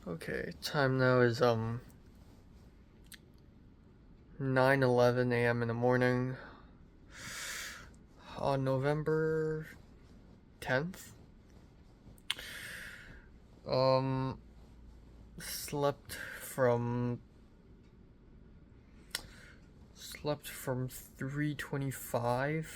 Okay, time now is 9:11 a.m. in the morning on November 10th. Um slept from 3:25.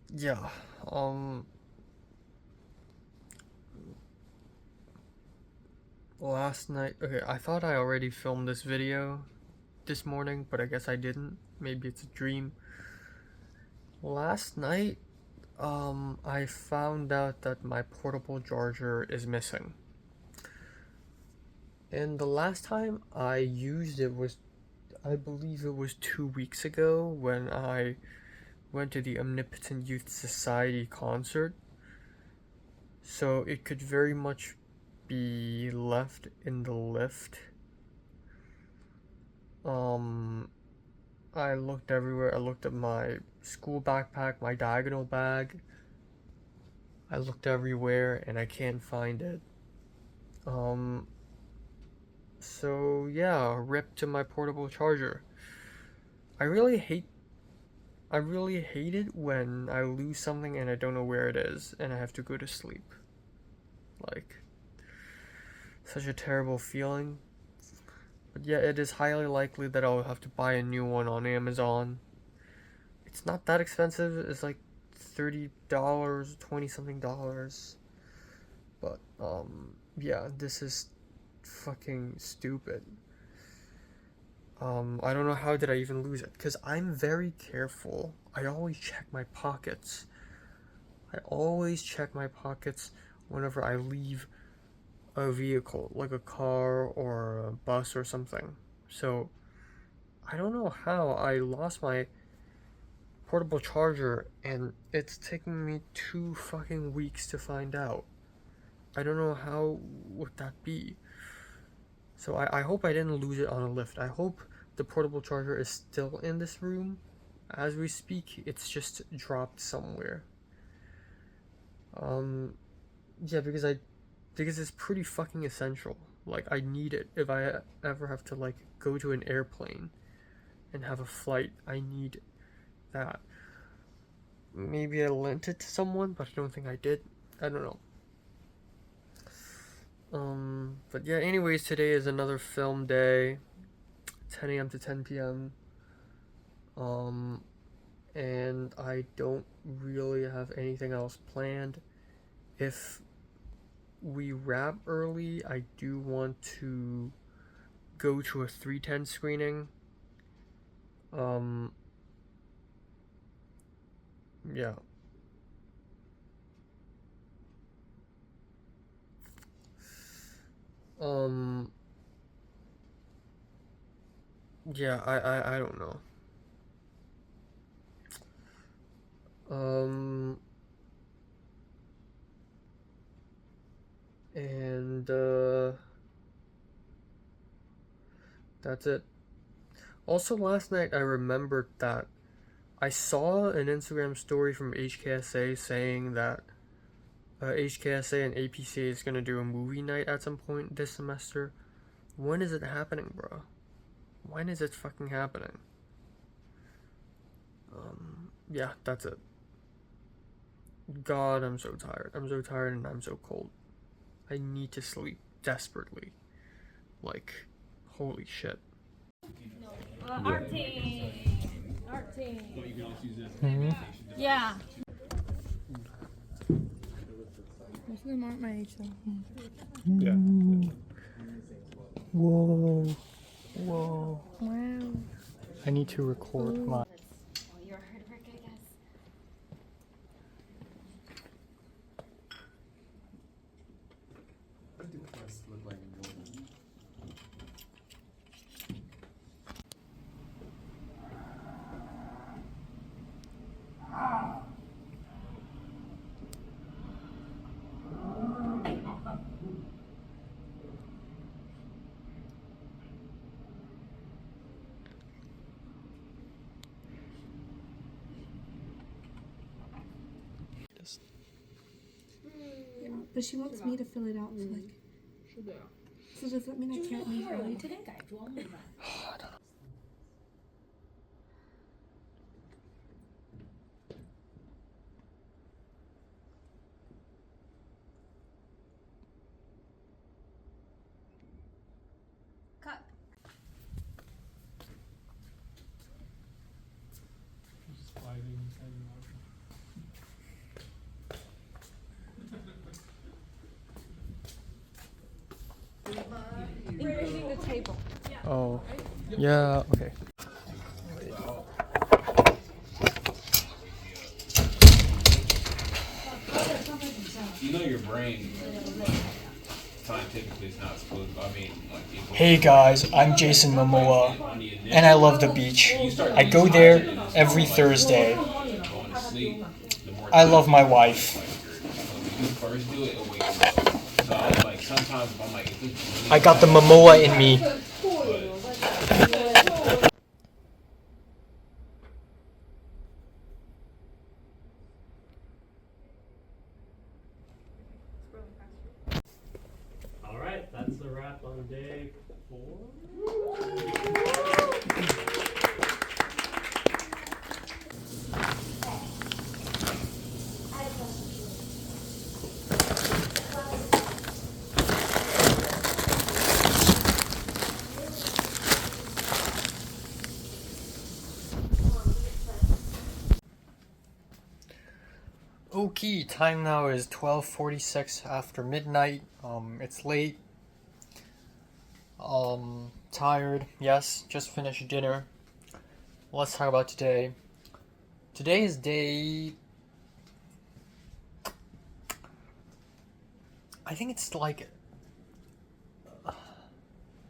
Yeah. Last night, okay, I thought I already filmed this video this morning, but I guess I didn't. Maybe it's a dream. Last night, I found out that my portable charger is missing. And the last time I used it was, I believe it was 2 weeks ago when I went to the Omnipotent Youth Society concert. So it could very much be left in the lift. I looked everywhere. I looked at my school backpack, my diagonal bag. I looked everywhere and I can't find it. So yeah, rip to my portable charger. I really hate it when I lose something and I don't know where it is and I have to go to sleep. Like, such a terrible feeling. But yeah, it is highly likely that I'll have to buy a new one on Amazon. It's not that expensive. It's like $30, 20 something dollars. But yeah, this is fucking stupid. I don't know how did I even lose it, because I'm very careful. I always check my pockets. Whenever I leave a vehicle, like a car or a bus or something. So I don't know how I lost my portable charger, and it's taking me 2 fucking weeks to find out. I don't know how would that be. So I hope I didn't lose it on a lift. I hope the portable charger is still in this room as we speak. It's just dropped somewhere. Yeah, because it's pretty fucking essential. Like, I need it if I ever have to like go to an airplane and have a flight. I need that. Maybe I lent it to someone, but I don't think I did. I don't know. But yeah, anyways, today is another film day, 10 a.m. to 10 p.m. And I don't really have anything else planned. If we wrap early, I do want to go to a 3:10 screening. Yeah. Um, yeah, I don't know. Um, and, that's it. Also, last night I remembered that I saw an Instagram story from HKSA saying that HKSA and APCA is gonna do a movie night at some point this semester. When is it happening, bro? When is it fucking happening? Yeah, that's it. God, I'm so tired. I'm so tired and I'm so cold. I need to sleep desperately. Like, holy shit. Art team. Art team. Mm-hmm. Yeah. Most of them aren't my age though. Yeah. Whoa. Whoa. Wow. I need to record my. Your hard work, I guess. But she wants me to fill it out. So does that mean I can't leave early today? Cut. Finishing the table. Oh, yeah, okay. You know your brain, like, scientifically is not supposed to, I mean, like, Hey guys, I'm Jason Momoa, and I love the beach. I go there every Thursday. going to sleep, the more I love my wife. if you first do it, it'll wake you up. So I was like, sometimes if I'm like, if it's really I got the Momoa in me. All right, that's the wrap on day 4. Okay, time now is 12:46 after midnight. It's late. Tired. Yes, just finished dinner. Let's talk about today. Today is day. I think it's like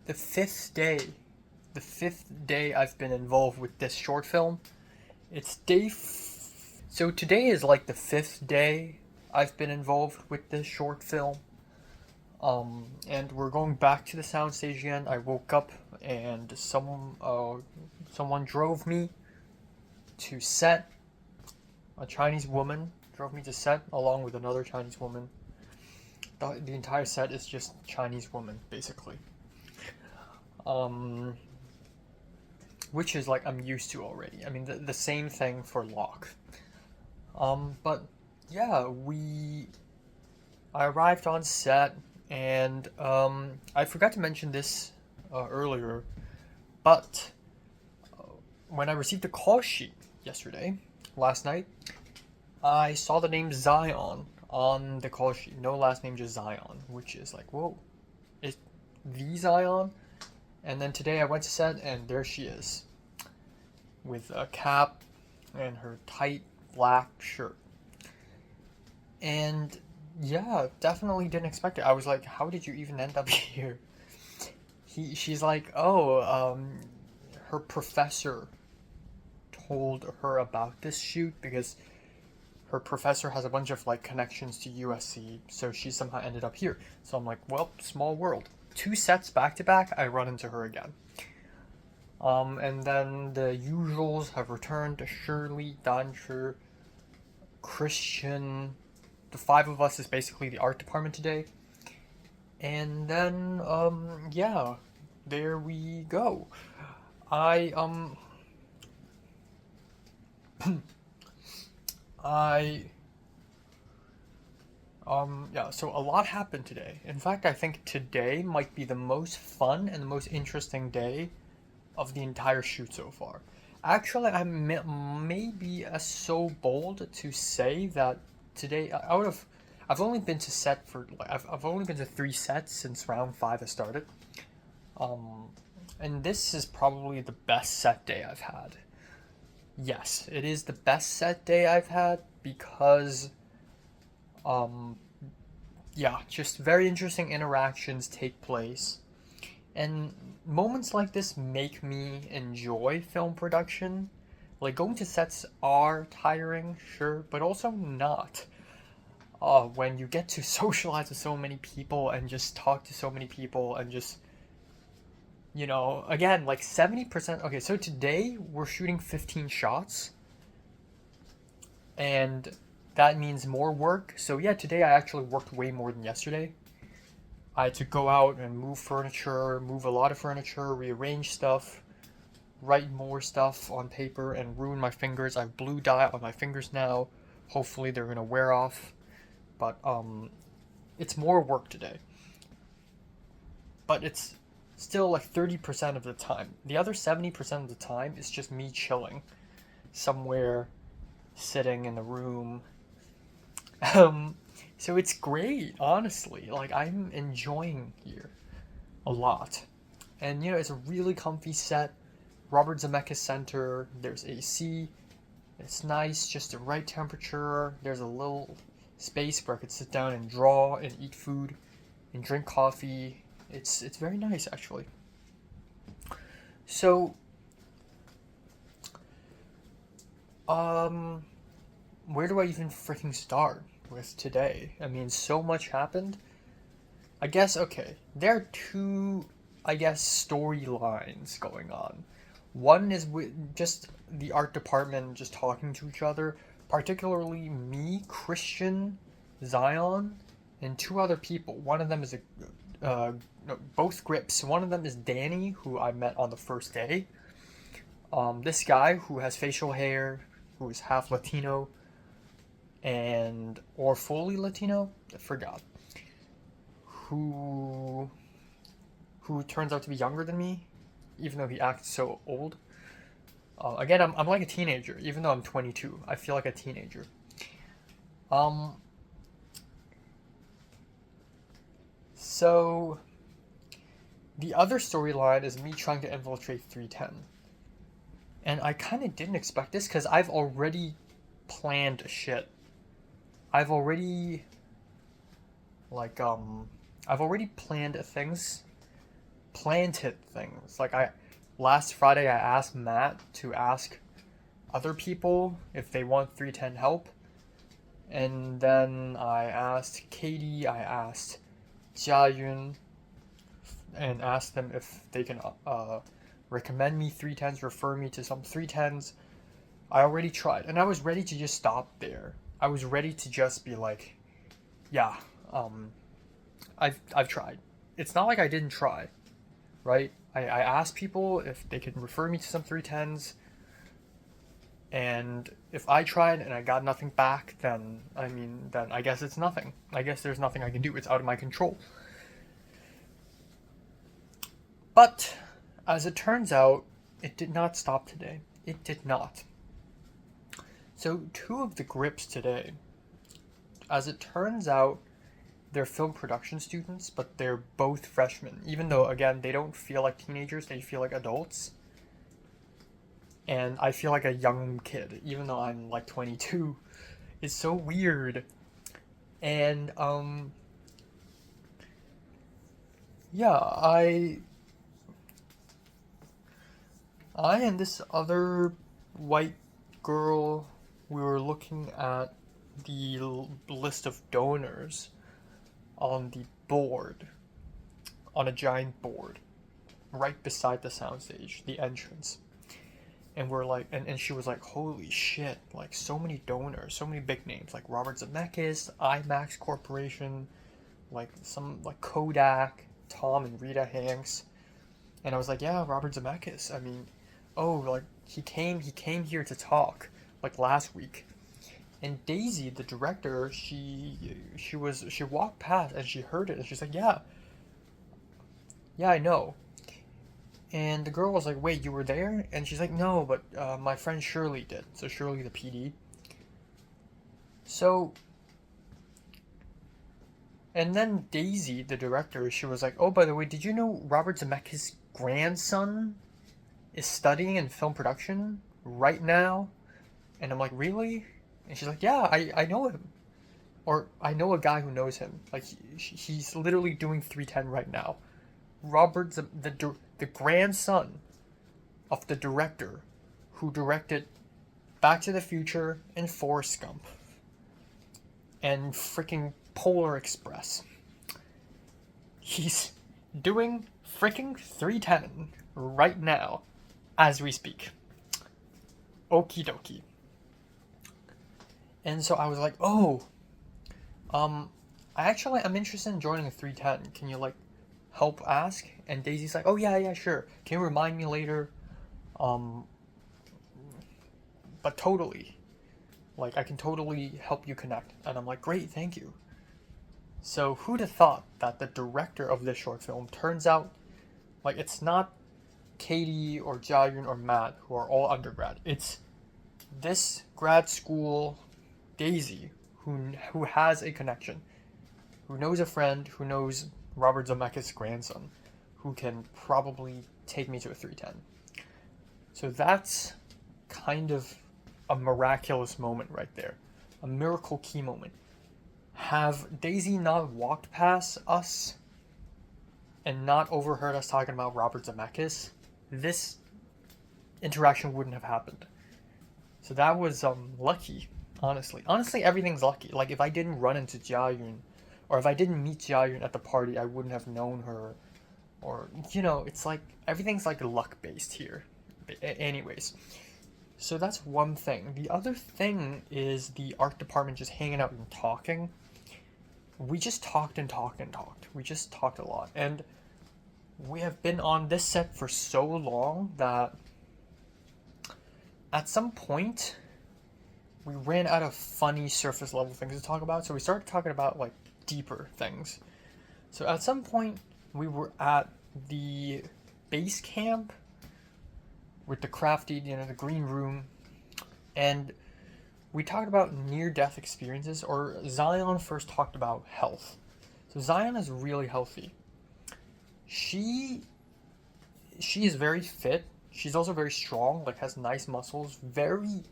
the fifth day. The fifth day I've been involved with this short film. It's day. So today is like the fifth day I've been involved with this short film. And we're going back to the soundstage again. I woke up and someone drove me to set. A Chinese woman drove me to set along with another Chinese woman. The entire set is just Chinese women, basically. Which is like I'm used to already. I mean, the same thing for Locke. But yeah, I arrived on set, and I forgot to mention this earlier, but when I received the call sheet last night, I saw the name Zion on the call sheet. No last name, just Zion, which is like, whoa, is the Zion? And then today I went to set, and there she is, with a cap and her tight black shirt. And yeah, definitely didn't expect it. I was like, how did you even end up here? She's like, her professor told her about this shoot because her professor has a bunch of like connections to USC, so she somehow ended up here. So I'm like, well, small world. 2 sets back to back, I run into her again. And then the usuals have returned: Shirley, Dancher, Christian. The 5 of us is basically the art department today. And then, yeah, there we go. Yeah, so a lot happened today. In fact, I think today might be the most fun and the most interesting day of the entire shoot so far. Actually, I may be so bold to say that today, I've only been to set for, like, I've only been to 3 sets since round 5 has started. And this is probably the best set day I've had. Yes, it is the best set day I've had because, yeah, just very interesting interactions take place. And moments like this make me enjoy film production. Like, going to sets are tiring, sure, but also not. When you get to socialize with so many people and just talk to so many people and just, you know, again, like 70%. Okay, so today we're shooting 15 shots. And that means more work. So yeah, today I actually worked way more than yesterday. I had to go out and move furniture, move a lot of furniture, rearrange stuff, write more stuff on paper, and ruin my fingers. I have blue dye on my fingers now. Hopefully they're gonna wear off. But it's more work today. But it's still like 30% of the time. The other 70% of the time is just me chilling somewhere, sitting in a room. So it's great, honestly. Like, I'm enjoying here a lot. And, you know, it's a really comfy set. Robert Zemeckis Center. There's AC. It's nice, just the right temperature. There's a little space where I could sit down and draw and eat food and drink coffee. It's very nice, actually. So, where do I even freaking start with today? I mean, so much happened. I guess, okay, there are two, I guess, storylines going on. One is with just the art department just talking to each other, particularly me, Christian, Zion, and two other people. One of them is both grips. One of them is Danny, who I met on the first day. This guy who has facial hair, who is half Latino, or fully Latino, I forgot. Who turns out to be younger than me, even though he acts so old. Again, I'm like a teenager, even though I'm 22. I feel like a teenager. So, the other storyline is me trying to infiltrate 310. And I kind of didn't expect this, because I've already planned shit. I've already planted things. Like, last Friday I asked Matt to ask other people if they want 310 help. And then I asked Katie, I asked Jiayun, and asked them if they can recommend me 310s, refer me to some 310s. I already tried, and I was ready to just stop there. I was ready to just be like, yeah, I've tried. It's not like I didn't try, right? I asked people if they could refer me to some 310s, and if I tried and I got nothing back, then I guess it's nothing. I guess there's nothing I can do. It's out of my control. But, as it turns out, it did not stop today. It did not. So, two of the grips today, as it turns out, they're film production students, but they're both freshmen. Even though, again, they don't feel like teenagers, they feel like adults. And I feel like a young kid, even though I'm like 22. It's so weird. And, yeah, I and this other white girl, we were looking at the list of donors on the board, on a giant board, right beside the soundstage, the entrance. And we're like, and she was like, holy shit, like so many donors, so many big names, like Robert Zemeckis, IMAX Corporation, like some, like Kodak, Tom and Rita Hanks. And I was like, yeah, Robert Zemeckis. I mean, like he came here to talk, like last week. And Daisy, the director, she walked past and she heard it and she's like, yeah, I know. And the girl was like, wait, you were there? And she's like, no, but my friend Shirley did. So Shirley, the PD. So, and then Daisy, the director, she was like, oh, by the way, did you know Robert Zemeckis' grandson is studying in film production right now? And I'm like, really? And she's like, yeah, I know him. Or I know a guy who knows him. Like, he's literally doing 310 right now. Robert, the grandson of the director who directed Back to the Future and Forrest Gump and freaking Polar Express. He's doing freaking 310 right now as we speak. Okie dokie. And so I was like, I'm interested in joining a 310. Can you like help ask? And Daisy's like, oh yeah, sure. Can you remind me later? But totally. Like, I can totally help you connect. And I'm like, great, thank you. So who'd have thought that the director of this short film turns out, like, it's not Katie or Jiayun or Matt who are all undergrad. It's this grad school Daisy who has a connection, who knows a friend, who knows Robert Zemeckis' grandson, who can probably take me to a 310. So that's kind of a miraculous moment right there. A miracle key moment. Have Daisy not walked past us and not overheard us talking about Robert Zemeckis, this interaction wouldn't have happened. So that was lucky, honestly. Honestly, everything's lucky. Like, if I didn't run into Jiayun, or if I didn't meet Jiayun at the party, I wouldn't have known her. Or, you know, it's like, everything's like luck-based here. Anyways. So that's one thing. The other thing is the art department just hanging out and talking. We just talked and talked and talked. We just talked a lot. And we have been on this set for so long that at some point we ran out of funny surface level things to talk about. So we started talking about like deeper things. So at some point we were at the base camp with the crafty, the green room, and we talked about near-death experiences, or Zion first talked about health. So Zion is really healthy. She is very fit. She's also very strong, like has nice muscles, very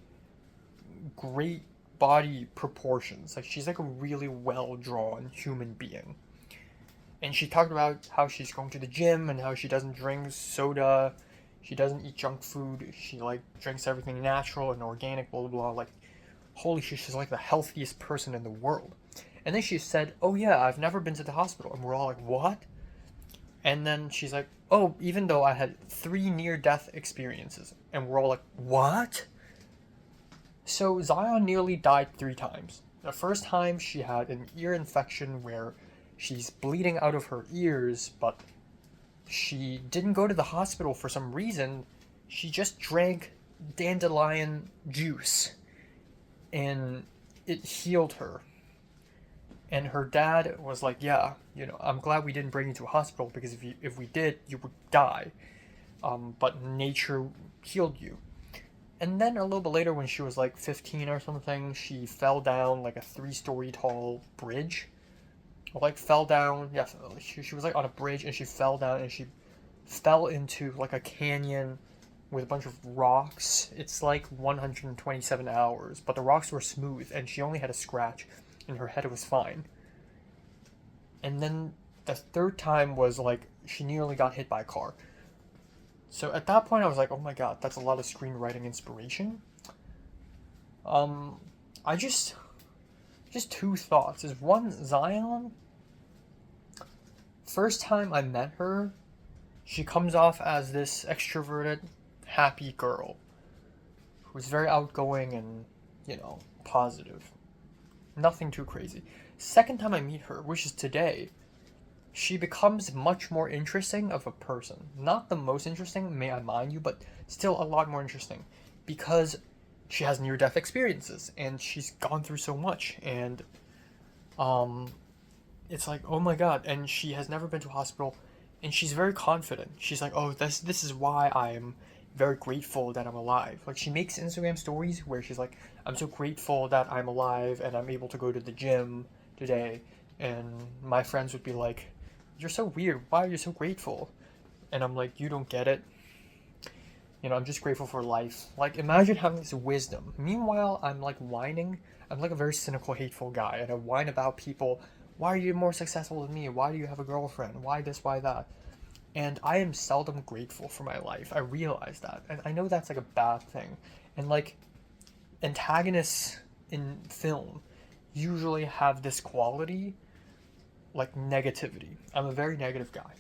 great body proportions. Like she's like a really well-drawn human being. And she talked about how she's going to the gym and how she doesn't drink soda. She doesn't eat junk food. She like drinks everything natural and organic, blah, blah, blah. Like, holy shit, she's like the healthiest person in the world. And then she said, oh yeah, I've never been to the hospital. And we're all like, what? And then she's like, oh, even though I had 3 near-death experiences. And we're all like, what? So Zion nearly died 3 times. The first time she had an ear infection where she's bleeding out of her ears, but she didn't go to the hospital for some reason. She just drank dandelion juice and it healed her. And her dad was like, yeah, I'm glad we didn't bring you to a hospital because if we did, you would die. But nature healed you. And then a little bit later when she was like 15 or something, she fell down like a 3-story tall bridge. Like fell down, yeah, she was like on a bridge and she fell down and she fell into like a canyon with a bunch of rocks. It's like 127 hours, but the rocks were smooth and she only had a scratch and her head was fine. And then the 3rd time was like she nearly got hit by a car. So at that point I was like, oh my god, that's a lot of screenwriting inspiration. I just 2 thoughts. Is one, Zion, first time I met her, she comes off as this extroverted, happy girl who's very outgoing and, positive. Nothing too crazy. Second time I meet her, which is today, she becomes much more interesting of a person. Not the most interesting, may I mind you, but still a lot more interesting. Because she has near-death experiences, and she's gone through so much, and, it's like, oh my god, and she has never been to a hospital, and she's very confident. She's like, oh, this is why I am very grateful that I'm alive. Like, she makes Instagram stories where she's like, I'm so grateful that I'm alive, and I'm able to go to the gym today, and my friends would be like, you're so weird, why are you so grateful? And I'm like, you don't get it. I'm just grateful for life. Like, imagine having this wisdom. Meanwhile, I'm like whining. I'm like a very cynical, hateful guy, and I whine about people. Why are you more successful than me? Why do you have a girlfriend? Why this, why that? And I am seldom grateful for my life. I realize that. And I know that's like a bad thing. And like, antagonists in film usually have this quality, like negativity. I'm a very negative guy.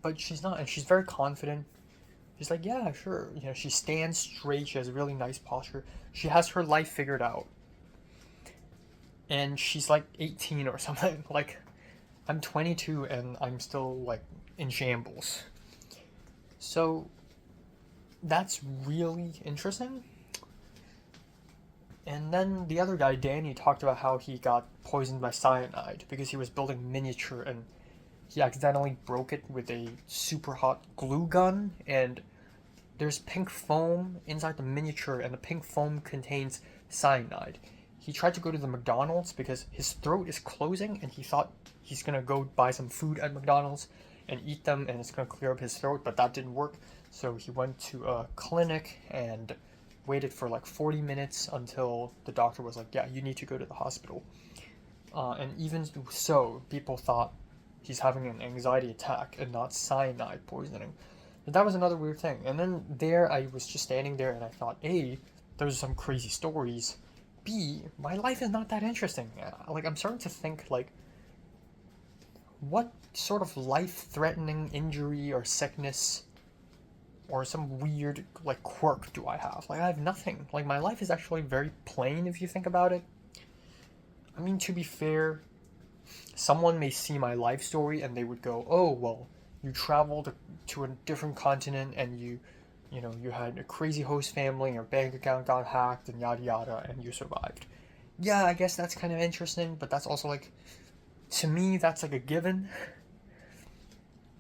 But she's not, and she's very confident. She's like, yeah, sure. You know, she stands straight. She has really nice posture. She has her life figured out. And she's like 18 or something. Like, I'm 22 and I'm still like in shambles. So that's really interesting. And then the other guy, Danny, talked about how he got poisoned by cyanide because he was building miniature and he accidentally broke it with a super hot glue gun, and there's pink foam inside the miniature, and the pink foam contains cyanide. He tried to go to the McDonald's because his throat is closing, and he thought he's gonna go buy some food at McDonald's and eat them, and it's gonna clear up his throat, but that didn't work. So he went to a clinic and waited for like 40 minutes until the doctor was like, yeah, you need to go to the hospital. And even so, people thought he's having an anxiety attack and not cyanide poisoning. But that was another weird thing. And then there, I was just standing there and I thought, A, those are some crazy stories. B, my life is not that interesting. Like, I'm starting to think, like, what sort of life-threatening injury or sickness or some weird, like, quirk do I have? Like, I have nothing. Like, my life is actually very plain if you think about it. I mean, to be fair, someone may see my life story and they would go, oh, well, you traveled to a different continent and you had a crazy host family and your bank account got hacked and yada yada and you survived. Yeah, I guess that's kind of interesting, but that's also like, to me, that's like a given.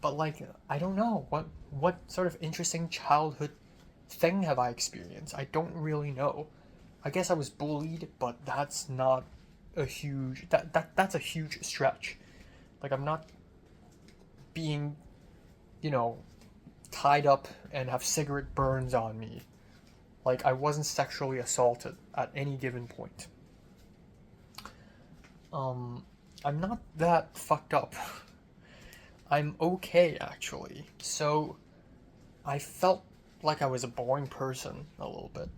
But like, I don't know, what sort of interesting childhood thing have I experienced? I don't really know. I guess I was bullied, but that's not a huge, that's a huge stretch. Like, I'm not being, tied up and have cigarette burns on me. Like, I wasn't sexually assaulted at any given point. I'm not that fucked up. I'm okay, actually. So, I felt like I was a boring person a little bit.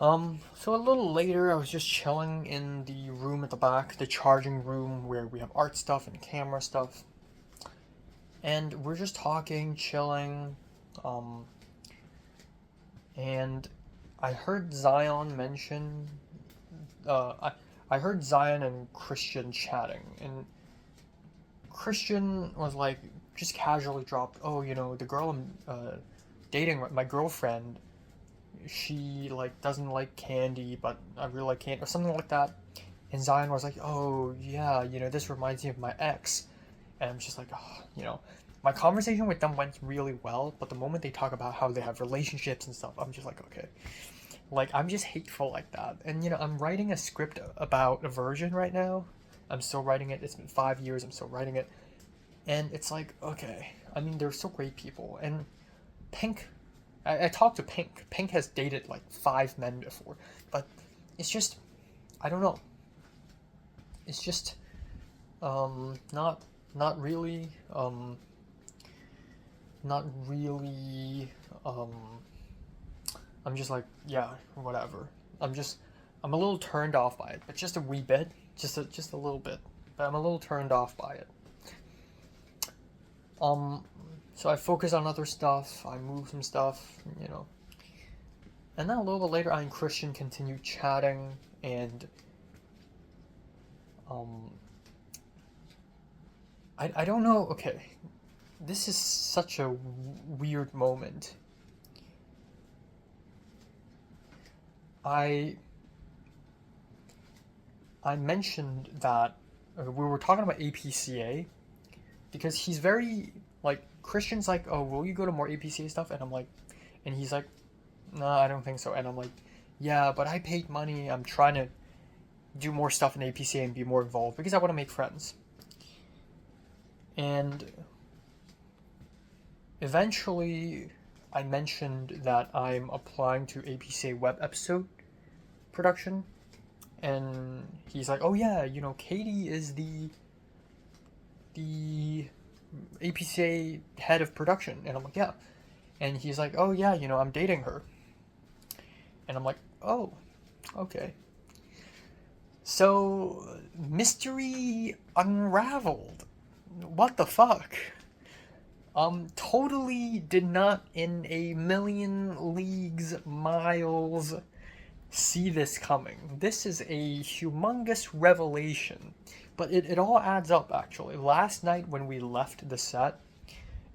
So a little later, I was just chilling in the room at the back, the charging room where we have art stuff and camera stuff. And we're just talking, chilling, and I heard Zion mention, I heard Zion and Christian chatting, and Christian was like, just casually dropped, oh, the girl I'm dating, my girlfriend, she like doesn't like candy, but I really like candy, or something like that. And Zion was like, oh yeah, this reminds me of my ex. And I'm just like, oh, my conversation with them went really well, but the moment they talk about how they have relationships and stuff, I'm just like, okay. Like, I'm just hateful like that. And I'm writing a script about aversion right now. I'm still writing it. It's been 5 years, I'm still writing it. And it's like, okay, I mean, they're so great people. And Pink, I talked to Pink. Pink has dated like 5 men before, but it's just, I don't know. It's just, not really, I'm just like, yeah, whatever. I'm a little turned off by it, but just a wee bit, just a little bit, but I'm a little turned off by it. So I focus on other stuff, I move some stuff, And then a little bit later, I and Christian continued chatting, and, I don't know, okay, this is such a weird moment. I mentioned that we were talking about APCA, because he's very, like, Christian's like, oh, will you go to more APCA stuff? And I'm like, and he's like, no, I don't think so. And I'm like, yeah, but I paid money, I'm trying to do more stuff in APCA and be more involved, because I want to make friends. And eventually, I mentioned that I'm applying to APCA web episode production, and he's like, oh yeah, Katie is the APCA head of production. And I'm like, yeah. And he's like, oh yeah, I'm dating her. And I'm like, oh, okay. So, mystery unraveled. What the fuck? Totally did not in a million leagues, miles see this coming. This is a humongous revelation. But it all adds up, actually. Last night when we left the set,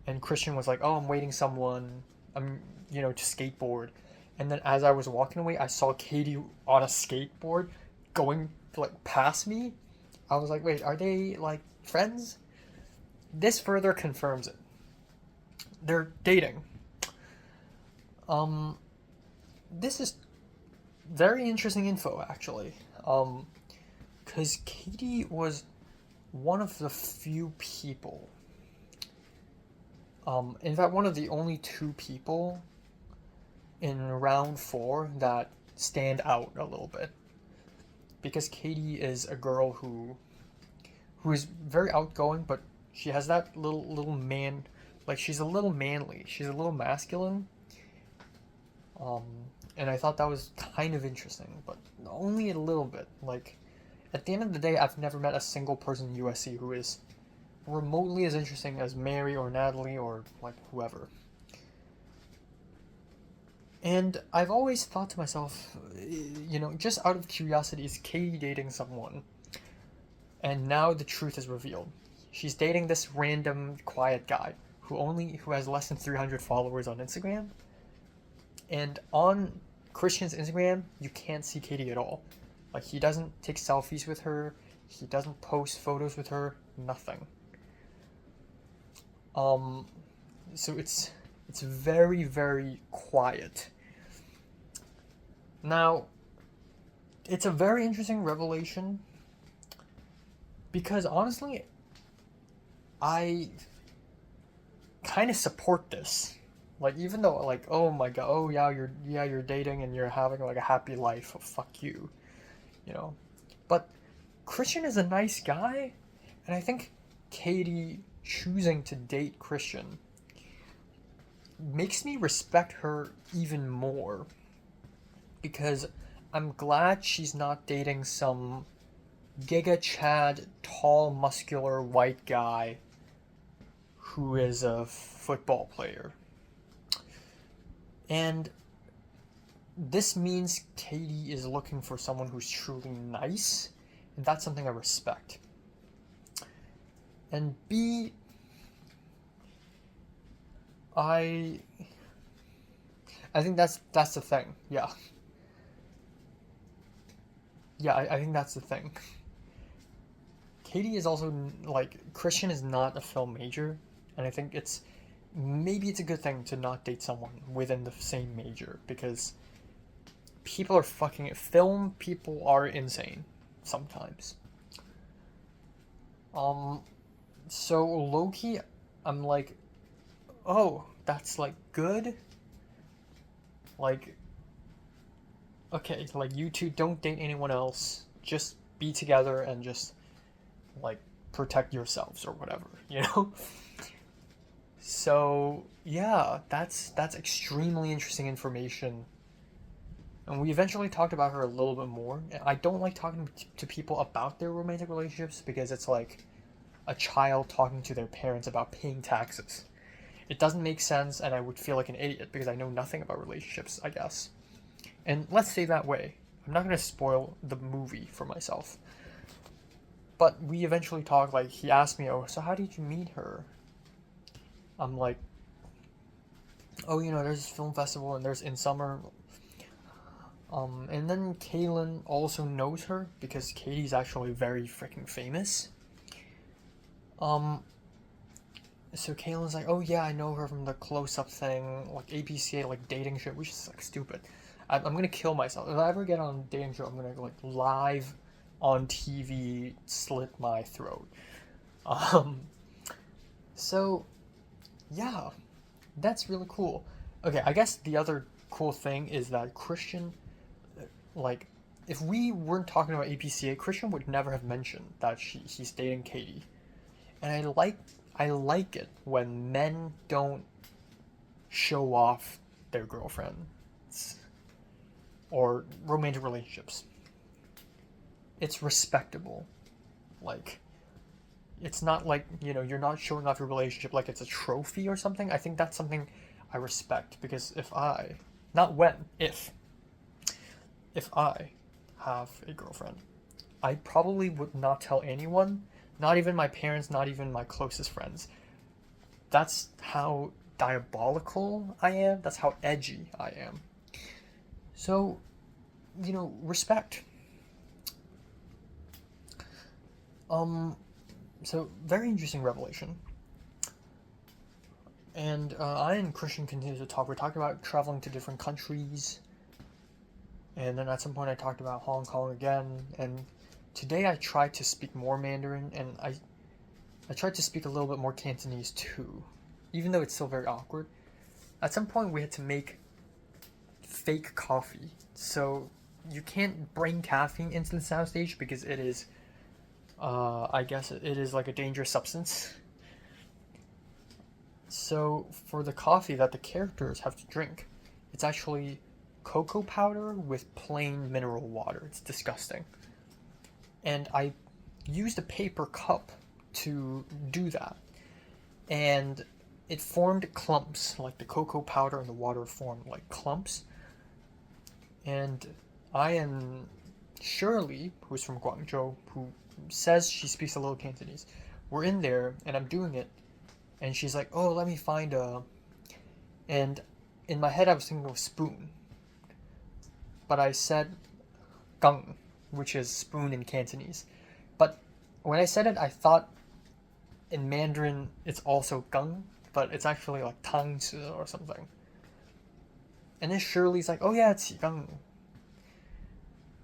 and Christian was like, oh, I'm waiting someone, to skateboard. And then as I was walking away, I saw Katie on a skateboard going, like, past me. I was like, wait, are they, like, friends? This further confirms it. They're dating. This is very interesting info, actually. Because Katie was one of the few people, in fact, one of the only two people in round 4 that stand out a little bit. Because Katie is a girl who is very outgoing, but she has that little man, like she's a little manly, she's a little masculine. And I thought that was kind of interesting, but only a little bit. Like, at the end of the day, I've never met a single person in USC who is remotely as interesting as Mary or Natalie or, like, whoever. And I've always thought to myself, just out of curiosity, is Katie dating someone? And now the truth is revealed. She's dating this random quiet guy who has less than 300 followers on Instagram. And on Christian's Instagram, you can't see Katie at all. Like, he doesn't take selfies with her, he doesn't post photos with her, nothing. So it's very, very quiet. Now, it's a very interesting revelation because honestly, I kind of support this. Like, even though, like, oh my god, oh yeah, you're dating and you're having like a happy life. Oh, fuck you, But Christian is a nice guy, and I think Katie choosing to date Christian makes me respect her even more, because I'm glad she's not dating some Giga Chad, tall, muscular, white guy who is a football player. And this means Katie is looking for someone who's truly nice, and that's something I respect. And B, I think that's the thing. Yeah. I think that's the thing. Katie is also, like, Christian is not a film major, and I think maybe it's a good thing to not date someone within the same major, because film people are insane sometimes. So low-key, I'm like, oh, that's, like, good? Like, okay, like, you two don't date anyone else, just be together and just, like, protect yourselves or whatever, So, yeah, that's extremely interesting information. And we eventually talked about her a little bit more. I don't like talking to people about their romantic relationships because it's like a child talking to their parents about paying taxes. It doesn't make sense, and I would feel like an idiot because I know nothing about relationships, I guess. And let's say that way. I'm not going to spoil the movie for myself. But we eventually talked, like, he asked me, oh, so how did you meet her? I'm like, oh, there's this film festival and there's In Summer. And then Kaylin also knows her because Katie's actually very freaking famous. So Kaylin's like, oh yeah, I know her from the Close-Up thing, like APCA, like dating shit, which is like stupid. I'm gonna kill myself. If I ever get on a dating show, I'm gonna like live on TV slit my throat. So yeah, that's really cool. Okay, I guess the other cool thing is that Christian, like, if we weren't talking about APCA, Christian would never have mentioned that he's dating Katie. And I like it when men don't show off their girlfriends or romantic relationships. It's respectable. Like, it's not like, you know, you're not showing off your relationship like it's a trophy or something. I think that's something I respect, because if I, not when, if I have a girlfriend, I probably would not tell anyone, not even my parents, not even my closest friends. That's how diabolical I am. That's how edgy I am. So, you know, respect. So very interesting revelation. And I and Christian continue to talk. We're talking about traveling to different countries. And then at some point I talked about Hong Kong again. And today I tried to speak more Mandarin, and I tried to speak a little bit more Cantonese too, even though it's still very awkward. At some point we had to make fake coffee. So you can't bring caffeine into the soundstage because it is, I guess it is like a dangerous substance. So for the coffee that the characters have to drink, it's actually cocoa powder with plain mineral water. It's disgusting. And I used a paper cup to do that. And it formed clumps, like the cocoa powder and the water formed like clumps. And I and Shirley, who's from Guangzhou, who says she speaks a little Cantonese, we're in there and I'm doing it. And she's like, oh, let me find a... And in my head I was thinking of spoon. But I said gung, which is spoon in Cantonese. But when I said it, I thought in Mandarin it's also gung, but it's actually like tang ci or something. And then Shirley's like, oh yeah, it's gung.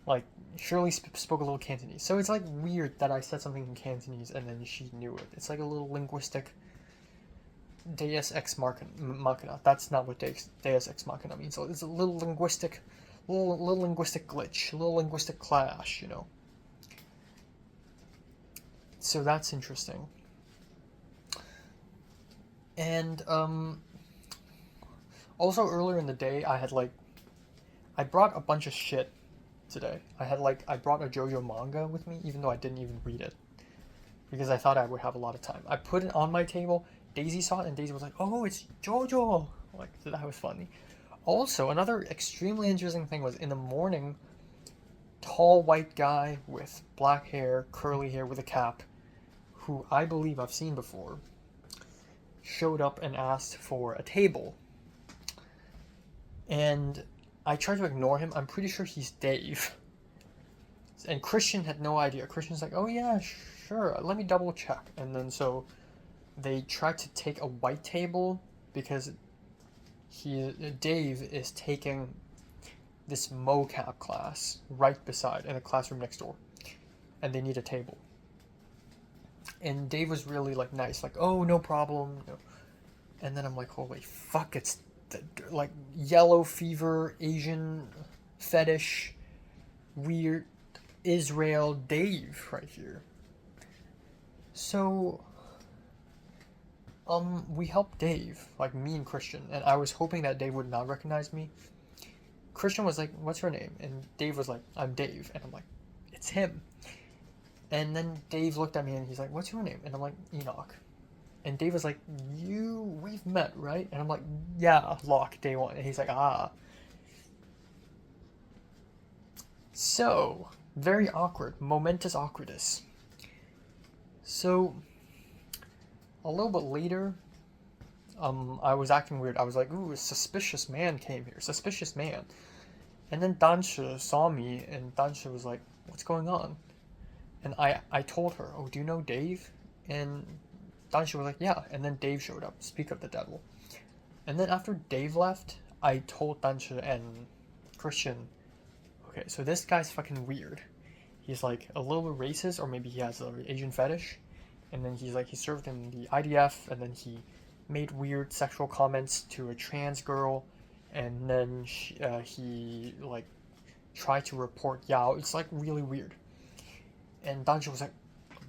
Like, Shirley spoke a little Cantonese. So it's like weird that I said something in Cantonese and then she knew it. It's like a little linguistic Deus Ex Machina. That's not what Deus Ex Machina means. So it's a little linguistic glitch, a little linguistic clash, you know. So that's interesting. And also earlier in the day I brought a bunch of shit today. I brought a JoJo manga with me, even though I didn't even read it, because I thought I would have a lot of time. I put it on my table. Daisy saw it and Daisy was like, oh, it's JoJo. Like, that was funny. Also, another extremely interesting thing was in the morning, tall white guy with black hair, curly hair with a cap, who I believe I've seen before, showed up and asked for a table. And I tried to ignore him. I'm pretty sure he's Dave. And Christian had no idea. Christian's like, oh yeah, sure, let me double check. And then so they tried to take a white table because Dave is taking this mocap class right beside in the classroom next door, and they need a table. And Dave was really like nice, like, oh, no problem. No. And then I'm like, holy fuck, it's like yellow fever, Asian fetish, weird Israel Dave right here. So we helped Dave, like me and Christian, and I was hoping that Dave would not recognize me. Christian was like, what's your name? And Dave was like, I'm Dave. And I'm like, it's him. And then Dave looked at me and he's like, what's your name? And I'm like, Enoch. And Dave was like, we've met, right? And I'm like, yeah, Locke, day one. And he's like, ah. So, very awkward, momentous awkwardness. So, a little bit later, I was acting weird. I was like, ooh, a suspicious man came here. Suspicious man. And then Dansha saw me, and Dansha was like, what's going on? And I told her, oh, do you know Dave? And Dansha was like, yeah. And then Dave showed up. Speak of the devil. And then after Dave left, I told Dansha and Christian, okay, so this guy's fucking weird. He's like a little bit racist, or maybe he has an Asian fetish. And then he's like, he served in the IDF, and then he made weird sexual comments to a trans girl, and then he like tried to report Yao. It's like really weird. And Dansha was like,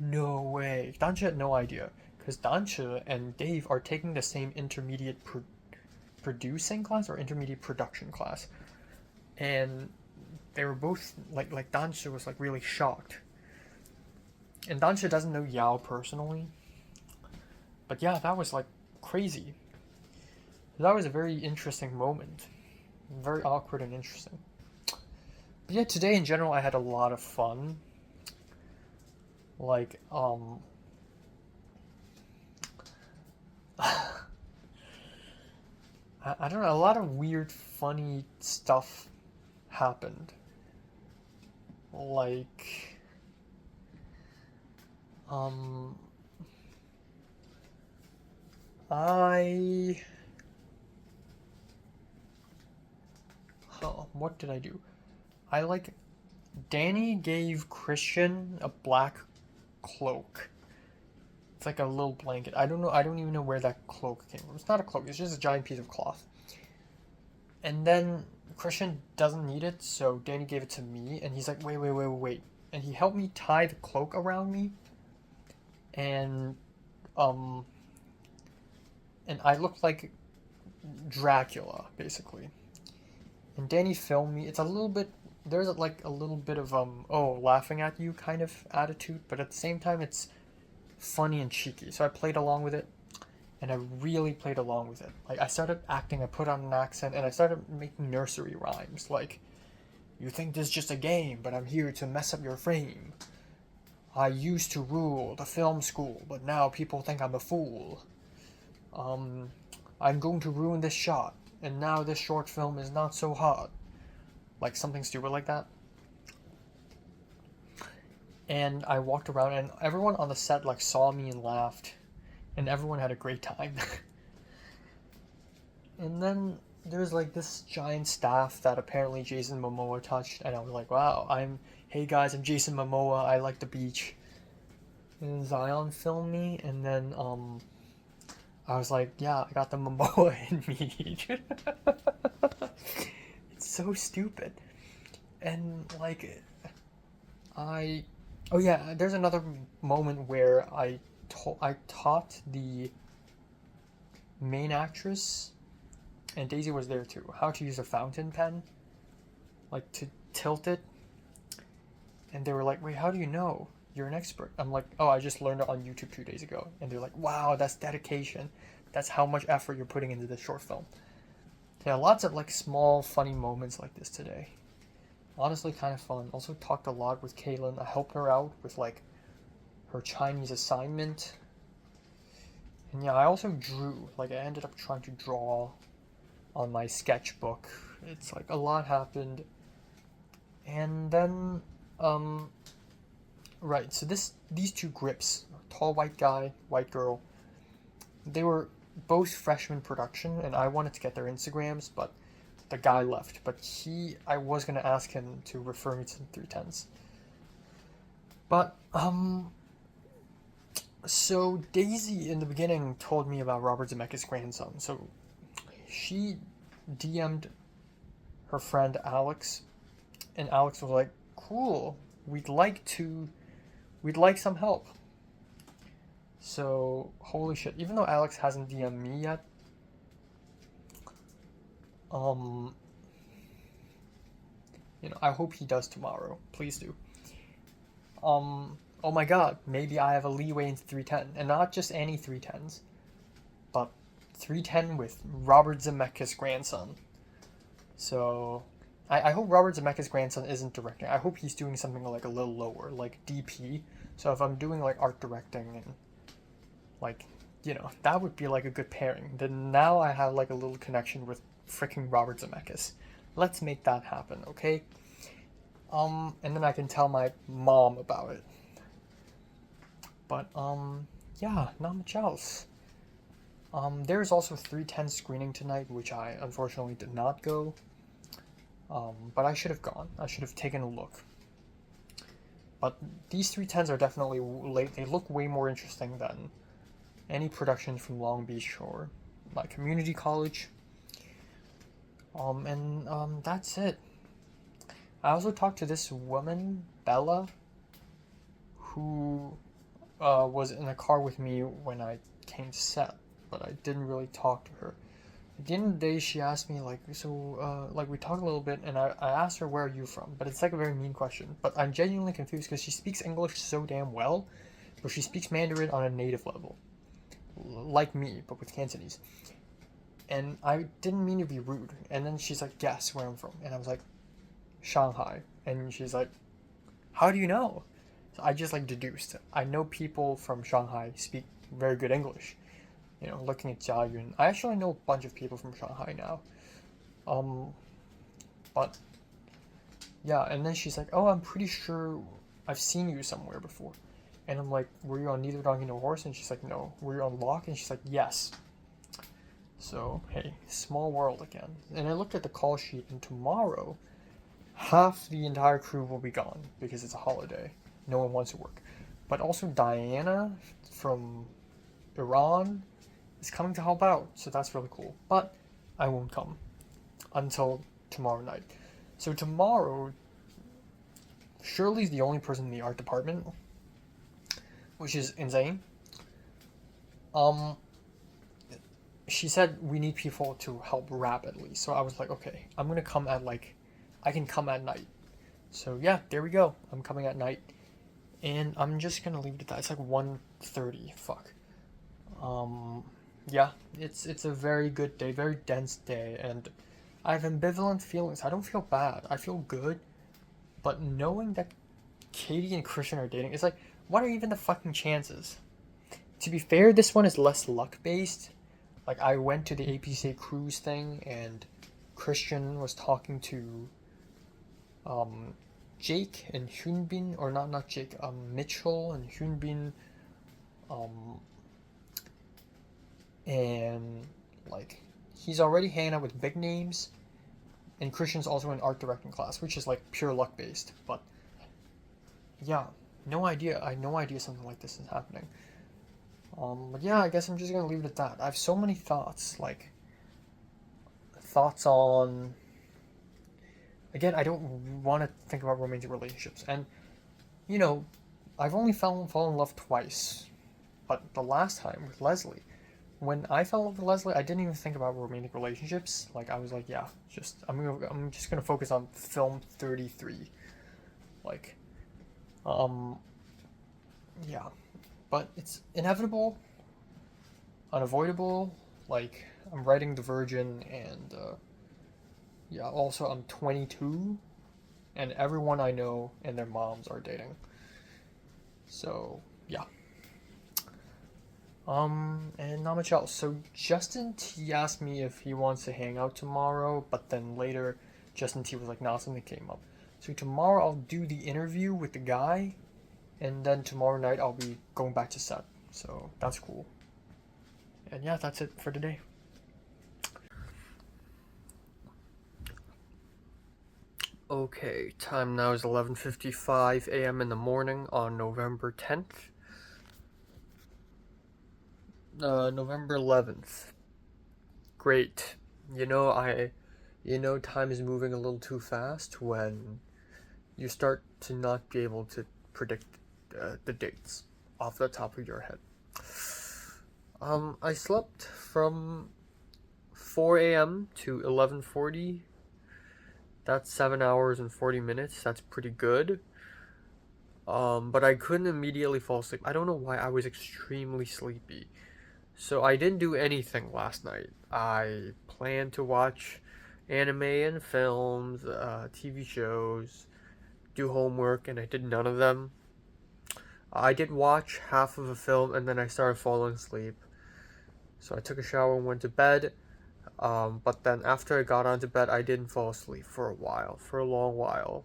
no way. Dansha had no idea, because Dansha and Dave are taking the same intermediate producing class or intermediate production class, and they were both like Dansha was like really shocked. And Dansha doesn't know Yao personally. But yeah, that was like crazy. That was a very interesting moment. Very awkward and interesting. But yeah, today in general I had a lot of fun. Like, I don't know, a lot of weird, funny stuff happened. Like, what did I do? Danny gave Christian a black cloak. It's like a little blanket. I don't know. I don't even know where that cloak came from. It's not a cloak. It's just a giant piece of cloth. And then Christian doesn't need it, so Danny gave it to me. And he's like, wait. And he helped me tie the cloak around me. And I looked like Dracula, basically. And Danny filmed me. It's a little bit. There's like a little bit of laughing at you kind of attitude, but at the same time it's funny and cheeky. So I played along with it, and I really played along with it. Like, I started acting, I put on an accent, and I started making nursery rhymes. Like, you think this is just a game, but I'm here to mess up your frame. I used to rule the film school, but now people think I'm a fool. I'm going to ruin this shot, and now this short film is not so hot. Like something stupid like that. And I walked around, and everyone on the set like saw me and laughed, and everyone had a great time. And then there's like this giant staff that apparently Jason Momoa touched, and I was like, wow, hey guys, I'm Jason Momoa, I like the beach. And Zion filmed me, and then I was like, yeah, I got the Momoa in me. It's so stupid. And like, oh yeah, there's another moment where I taught the main actress, and Daisy was there too, how to use a fountain pen, like to tilt it. And they were like, wait, how do you know? You're an expert. I'm like, oh, I just learned it on YouTube 2 days ago. And they're like, wow, that's dedication. That's how much effort you're putting into this short film. Yeah, lots of like small funny moments like this today. Honestly, kind of fun. Also talked a lot with Kaylin. I helped her out with like her Chinese assignment. And yeah, I also drew. Like, I ended up trying to draw on my sketchbook. It's like a lot happened. And then right, so these two grips, tall white guy, white girl, they were both freshman production, and I wanted to get their Instagrams, but the guy left. But I was gonna ask him to refer me to the 310s. But so Daisy in the beginning told me about Robert Zemeckis' grandson. So she DM'd her friend Alex, and Alex was like, cool, we'd like some help. So, holy shit, even though Alex hasn't DM'd me yet, I hope he does tomorrow. Please do. Oh my god, maybe I have a leeway into 310, and not just any 310s, but 310 with Robert Zemeckis' grandson. So, I hope Robert Zemeckis' grandson isn't directing. I hope he's doing something like a little lower, like DP. So if I'm doing like art directing and like, that would be like a good pairing. Then now I have like a little connection with freaking Robert Zemeckis. Let's make that happen, okay? And then I can tell my mom about it. But yeah, not much else. There's also 310 screening tonight, which I unfortunately did not go. But I should have gone. I should have taken a look. But these 310s are definitely they look way more interesting than any productions from Long Beach or my community college. That's it. I also talked to this woman, Bella, who was in a car with me when I came to set, but I didn't really talk to her. at the end of the day, she asked me, like, so, like, we talked a little bit, and I asked her, where are you from? But it's, like, a very mean question. But I'm genuinely confused, because she speaks English so damn well, but she speaks Mandarin on a native level. Like me, but with Cantonese. And I didn't mean to be rude. And then she's like, guess where I'm from. And I was like, Shanghai. And she's like, how do you know? So I just, like, deduced. I know people from Shanghai speak very good English. You know, looking at Jia Yun. I actually know a bunch of people from Shanghai now. But, yeah, and then she's like, oh, I'm pretty sure I've seen you somewhere before. And I'm like, were you on Neither Donkey Nor Horse? And she's like, no. Were you on Lock? And she's like, yes. So, hey, small world again. And I looked at the call sheet, and tomorrow, half the entire crew will be gone because it's a holiday. No one wants to work. But also Diana from Iran is coming to help out, so that's really cool. But I won't come until tomorrow night. So tomorrow, Shirley's the only person in the art department, which is insane. She said we need people to help rap at least. So I was like, okay, I'm gonna come at I can come at night. So yeah, there we go. I'm coming at night. And I'm just gonna leave it at that. It's like 1:30. Fuck. Yeah, it's a very good day, very dense day, and I have ambivalent feelings. I don't feel bad. I feel good. But knowing that Katie and Christian are dating, it's like, what are even the fucking chances? To be fair, this one is less luck-based. Like, I went to the APCA cruise thing, and Christian was talking to, Jake and Hyunbin, or not Jake, Mitchell and Hyunbin, and, like, he's already hanging out with big names, and Christian's also in art directing class, which is, like, pure luck-based, but, yeah, no idea. I had no idea something like this is happening. But yeah, I guess I'm just gonna leave it at that. I have so many thoughts, like, thoughts on... Again, I don't want to think about romantic relationships, and, you know, I've only fallen in love twice, but the last time with Leslie, when I fell in love with Leslie, I didn't even think about romantic relationships. Like, I was like, yeah, I'm just gonna focus on film 33, like, yeah. But it's inevitable, unavoidable. Like, I'm writing The Virgin, and yeah, also I'm 22, and everyone I know and their moms are dating. So, yeah. And not much else. So Justin T asked me if he wants to hang out tomorrow, but then later Justin T was like, nah, something came up. So tomorrow I'll do the interview with the guy, and then tomorrow night I'll be going back to set. So that's cool. And yeah, that's it for today. Okay, time now is 11:55 a.m. in the morning on November 10th. November 11th. Great. You know, time is moving a little too fast when you start to not be able to predict the dates off the top of your head. I slept from 4 a.m. to 11:40. That's 7 hours and 40 minutes. That's pretty good. But I couldn't immediately fall asleep. I don't know why. I was extremely sleepy. So I didn't do anything last night. I planned to watch anime and films, TV shows, do homework, and I did none of them. I did watch half of a film, and then I started falling asleep. So I took a shower and went to bed. But then after I got onto bed, I didn't fall asleep for a long while.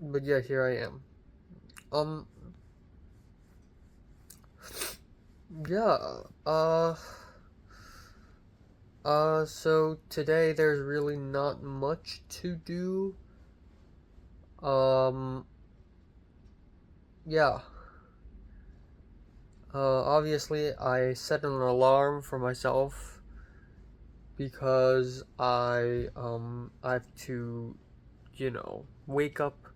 But yeah, here I am. Yeah, so today there's really not much to do. Yeah. Obviously I set an alarm for myself because I have to, wake up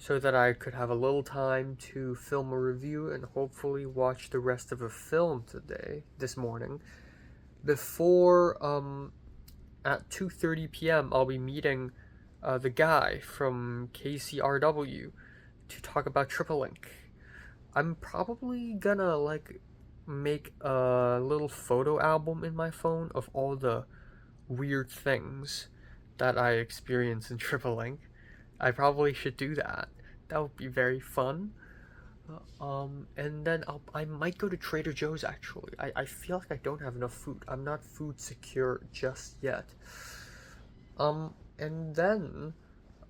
so that I could have a little time to film a review and hopefully watch the rest of a film this morning, before at 2:30 p.m. I'll be meeting the guy from KCRW to talk about TripleLink. I'm probably gonna like make a little photo album in my phone of all the weird things that I experience in TripleLink. I probably should do that. That would be very fun. And then I might go to Trader Joe's actually. I feel like I don't have enough food. I'm not food secure just yet. And then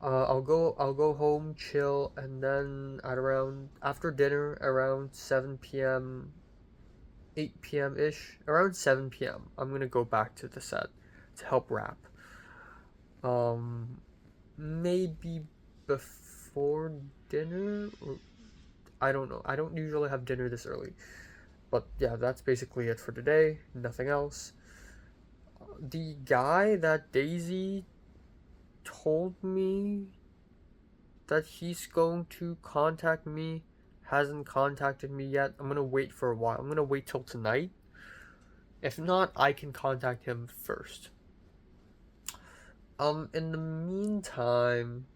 I'll go home, chill, and then after dinner around 7 p.m., 8 p.m. ish, around 7 p.m. I'm gonna go back to the set to help wrap. Maybe before dinner, or I don't know. I don't usually have dinner this early. But yeah, that's basically it for today. Nothing else. The guy that Daisy told me that he's going to contact me hasn't contacted me yet. I'm gonna wait for a while. I'm gonna wait till tonight. If not, I can contact him first. In the meantime,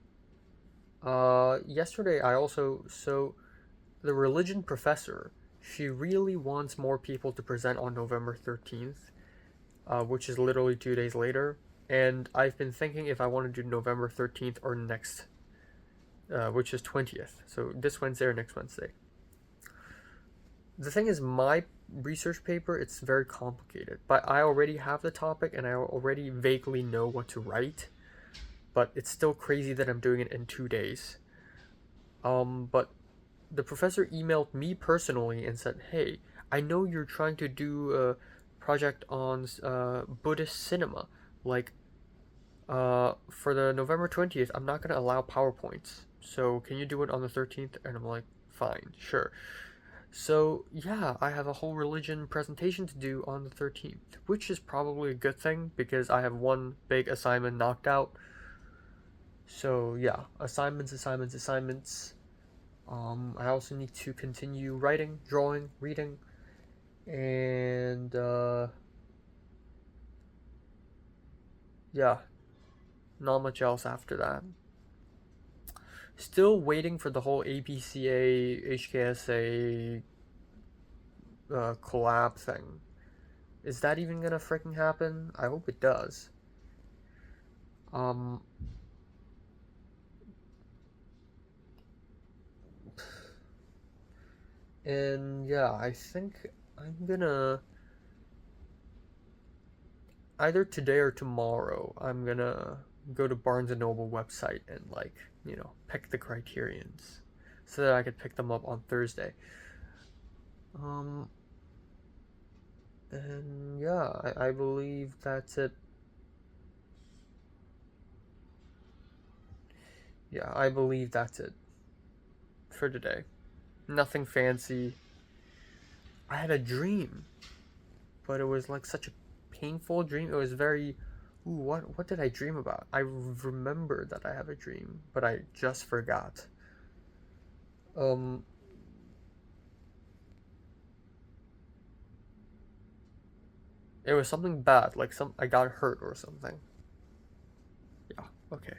yesterday the religion professor, she really wants more people to present on November 13th, which is literally 2 days later. And I've been thinking if I want to do November 13th or next, which is 20th. So this Wednesday or next Wednesday. The thing is, my research paper, it's very complicated. But I already have the topic and I already vaguely know what to write. But it's still crazy that I'm doing it in 2 days. But the professor emailed me personally and said, hey, I know you're trying to do a project on Buddhist cinema. Like, for the November 20th, I'm not going to allow PowerPoints. So can you do it on the 13th? And I'm like, fine, sure. So yeah, I have a whole religion presentation to do on the 13th, which is probably a good thing because I have one big assignment knocked out. So yeah, assignments. I also need to continue writing, drawing, reading, and yeah, not much else after that. Still waiting for the whole APCA, HKSA collab thing. Is that even gonna freaking happen? I hope it does. And yeah, I think I'm gonna either today or tomorrow, I'm gonna go to Barnes & Noble website and like, pick the criterions so that I could pick them up on Thursday. And yeah, I believe that's it. Yeah, I believe that's it for today. Nothing fancy. I had a dream, but it was like such a painful dream. It was very, what did I dream about? I remember that I have a dream, but I just forgot. It was something bad, like I got hurt or something. Yeah, okay.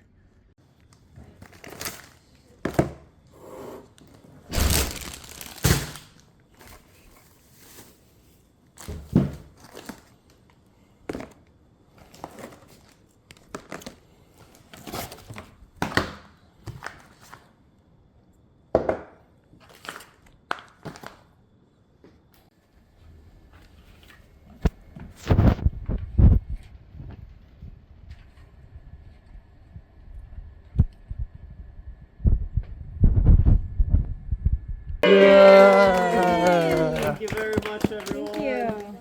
Thank you very much, everyone.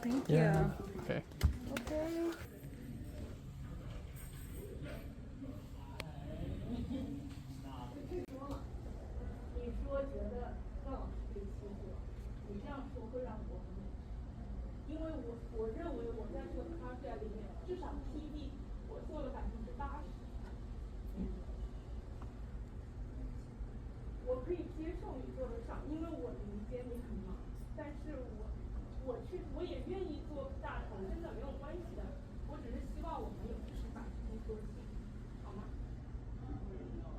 Thank you. Okay. 接受你做得少，因为我理解你很忙，但是我也愿意做大头，真的没有关系的。我只是希望我们有事把事情做清，好吗？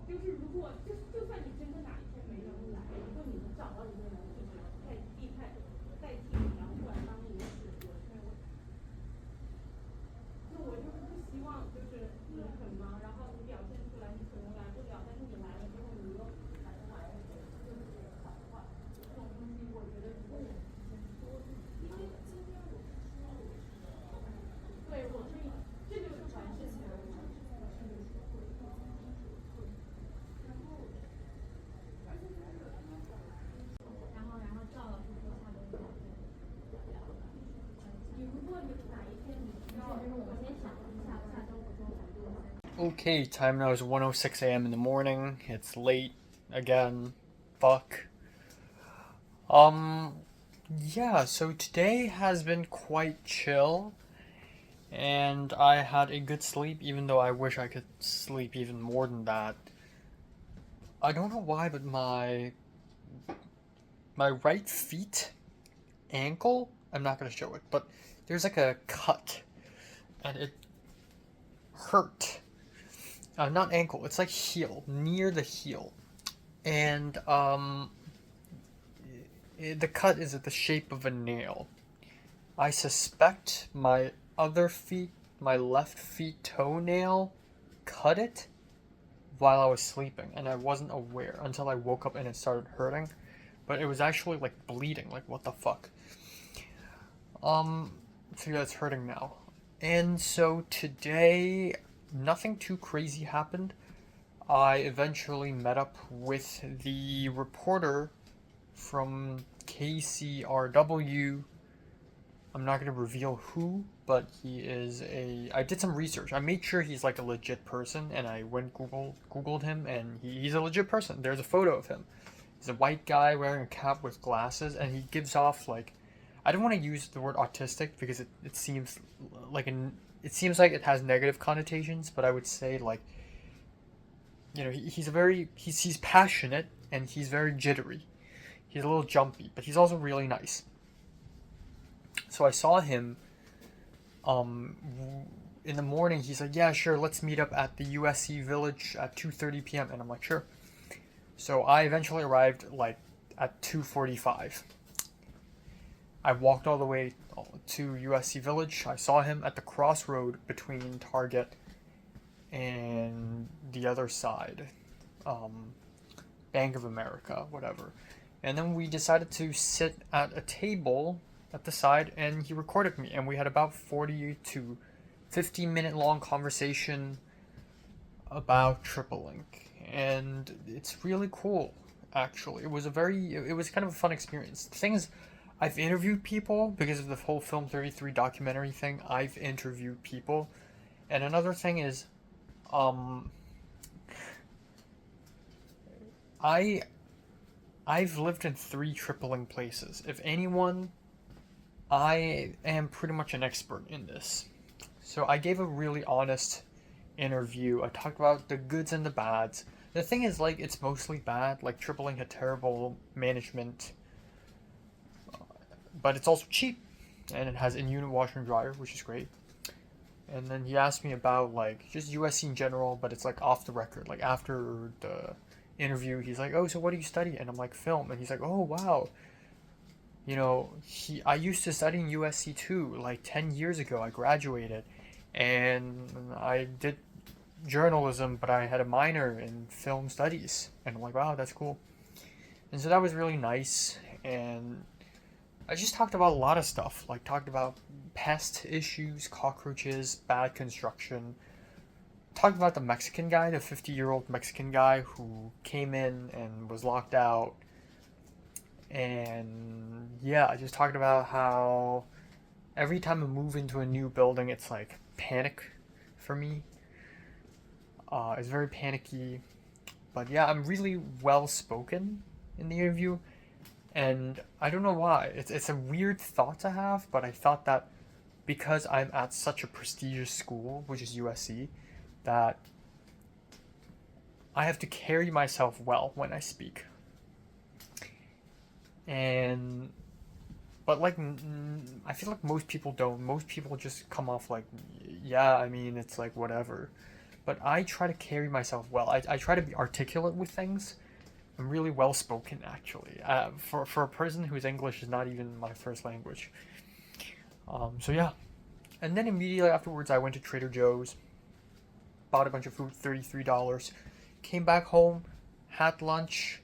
就是如果就算你真的哪一天没人来，如果你能找到一个人就是代替你，然后过来帮你的事，我是没有问题。就我就是不希望就是你很忙，然后你表现出来你可能来不了，但是你来了之后你又打电话就是好话，这种东西我觉得如果我们提前说，因为今天我是说对，我可以，这就是完事情的问题。然后赵老师说下周一聊。你如果有哪一天你需要，我先想一下下周不做咱们就 Okay, time now is 1:06 a.m. in the morning. It's late again. Fuck. Yeah, so today has been quite chill. And I had a good sleep, even though I wish I could sleep even more than that. I don't know why, but my right feet ankle, I'm not gonna show it, but there's like a cut, and it hurt. Not ankle, it's like heel, near the heel, and the cut is at the shape of a nail. I suspect my other feet, my left feet toenail, cut it while I was sleeping, and I wasn't aware until I woke up and it started hurting. But it was actually like bleeding, like what the fuck. So yeah, it's hurting now. And so today, nothing too crazy happened. I eventually met up with the reporter from KCRW. I'm not going to reveal who, but he is I did some research. I made sure he's like a legit person, and I went Googled him, and he's a legit person. There's a photo of him. He's a white guy wearing a cap with glasses, and he gives off like, I don't want to use the word autistic because it seems like it seems like it has negative connotations, but I would say like, you know, he's passionate and he's very jittery. He's a little jumpy, but he's also really nice. So I saw him in the morning. He's like, yeah, sure, let's meet up at the USC Village at 2:30 p.m. And I'm like, sure. So I eventually arrived like at 2:45. I walked all the way to USC Village. I saw him at the crossroad between Target and the other side, Bank of America, whatever. And then we decided to sit at a table at the side, and he recorded me, and we had about 40 to 50-minute long conversation about TripleLink, and it's really cool. Actually, it was kind of a fun experience. The thing is, I've interviewed people because of the whole Film 33 documentary thing. I've interviewed people, and another thing is, I've lived in 3 TripleLink places. If anyone, I am pretty much an expert in this. So I gave a really honest interview. I talked about the goods and the bads. The thing is, like, it's mostly bad. Like, TripleLink had terrible management, but it's also cheap, and it has in-unit washer and dryer, which is great. And then he asked me about, like, just USC in general, but it's, like, off the record. Like, after the interview, he's like, oh, so what do you study? And I'm like, film. And he's like, oh, wow. You know, I used to study in USC too, like 10 years ago. I graduated, and I did journalism, but I had a minor in film studies. And I'm like, wow, that's cool. And so that was really nice. And I just talked about a lot of stuff, like talked about pest issues, cockroaches, bad construction. Talked about the Mexican guy, the 50-year-old Mexican guy who came in and was locked out. And yeah, I just talked about how every time I move into a new building, it's like panic for me. It's very panicky. But yeah, I'm really well spoken in the interview. And I don't know why. It's a weird thought to have, but I thought that because I'm at such a prestigious school, which is USC, that I have to carry myself well when I speak. and but like I feel like most people don't. Most people just come off like, yeah, I mean, it's like whatever. But I try to carry myself well. I try to be articulate with things. I'm really well spoken, actually. For a person whose English is not even my first language. So yeah. And then immediately afterwards, I went to Trader Joe's, bought a bunch of food, $33, came back home, had lunch,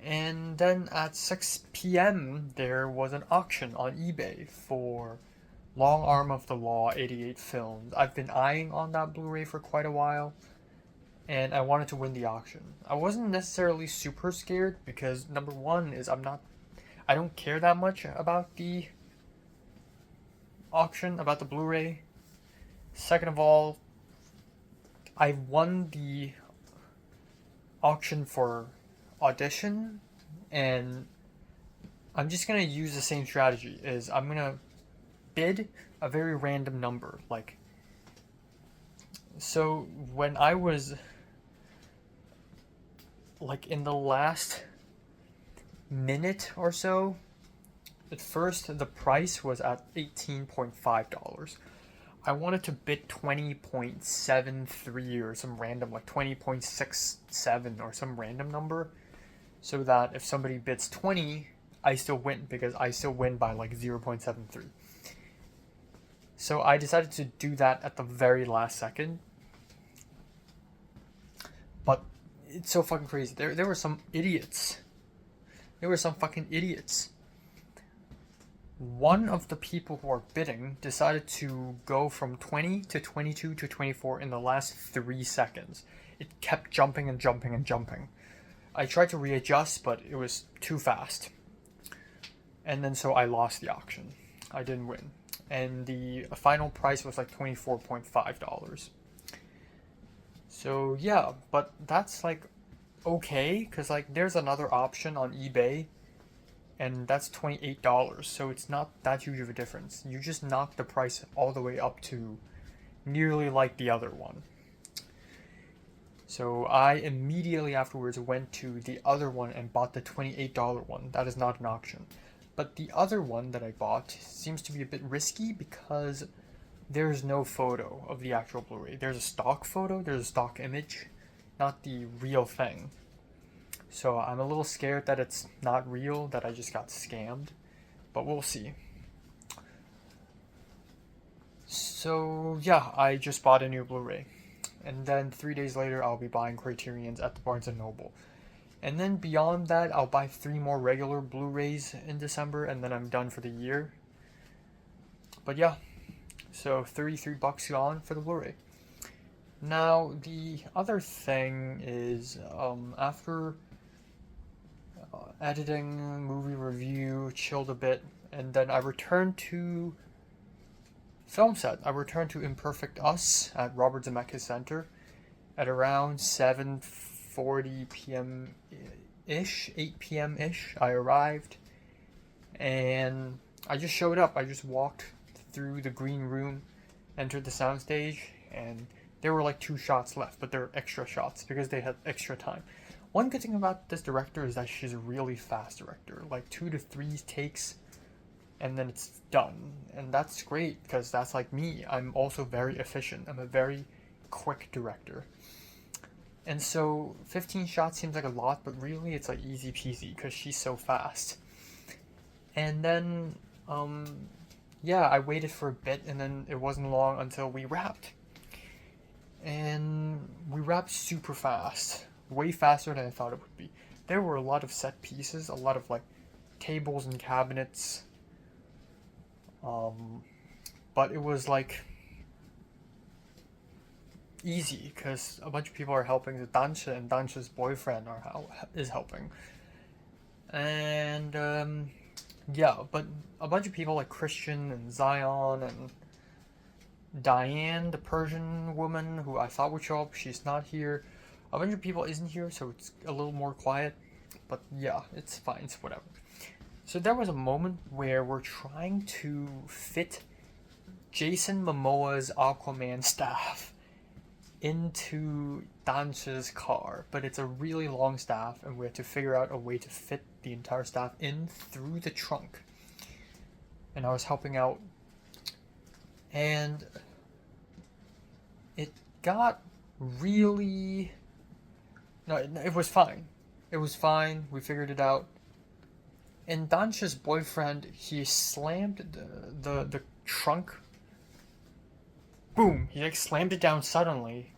and then at 6 p.m. there was an auction on eBay for Long Arm of the Law 88 films. I've been eyeing on that Blu-ray for quite a while, and I wanted to win the auction. I wasn't necessarily super scared because number one is I don't care that much about the auction, about the Blu-ray. Second of all, I won the auction for Audition, and I'm just gonna use the same strategy. Is I'm gonna bid a very random number. Like, so when I was like in the last minute or so, at first the price was at $18.5. I wanted to bid 20.73 or some random, like 20.67 or some random number, so that if somebody bids 20, I still win, because I still win by like 0.73. So I decided to do that at the very last second. But it's so fucking crazy. There were some idiots. There were some fucking idiots. One of the people who are bidding decided to go from 20 to 22 to 24 in the last 3 seconds. It kept jumping and jumping and jumping. I tried to readjust, but it was too fast. And then so I lost the auction. I didn't win. And the final price was like $24.5. So yeah, but that's like okay, because like there's another option on eBay, and that's $28, so it's not that huge of a difference. You just knock the price all the way up to nearly like the other one. So I immediately afterwards went to the other one and bought the $28 one. That is not an auction. But the other one that I bought seems to be a bit risky because there's no photo of the actual Blu-ray. There's a stock photo, there's a stock image, not the real thing. So I'm a little scared that it's not real, that I just got scammed, but we'll see. So yeah, I just bought a new Blu-ray, and then 3 days later I'll be buying Criterion's at the Barnes & Noble. And then beyond that, I'll buy 3 more regular Blu-rays in December, and then I'm done for the year. But yeah, so $33 gone for the Blu-ray. Now, the other thing is, after editing, movie review, chilled a bit, and then I returned to film set. I returned to Imperfect Us at Robert Zemeckis Center at around 7:40 p.m.-ish, 8 p.m.-ish. I arrived, and I just showed up. I just walked through the green room, entered the soundstage, and there were like 2 shots left, but they're extra shots because they had extra time. One good thing about this director is that she's a really fast director, like 2 to 3 takes, and then it's done. And that's great, because that's like me. I'm also very efficient. I'm a very quick director. And so 15 shots seems like a lot, but really it's like easy peasy, because she's so fast. And then, yeah, I waited for a bit, and then it wasn't long until we wrapped. And we wrapped super fast. Way faster than I thought it would be. There were a lot of set pieces, a lot of like tables and cabinets. But it was like easy because a bunch of people are helping. The Dansha and Dansha's boyfriend is helping. And yeah, but a bunch of people like Christian and Zion and Diane, the Persian woman who I thought would show up, she's not here. A bunch of people isn't here, so it's a little more quiet. But yeah, it's fine, it's whatever. So there was a moment where we're trying to fit Jason Momoa's Aquaman staff into Dansha's car. But it's a really long staff, and we have to figure out a way to fit the entire staff in through the trunk. And I was helping out. And it got really... No, it was fine. It was fine. We figured it out. And Dansha's boyfriend, he slammed the trunk. Boom! He like slammed it down suddenly.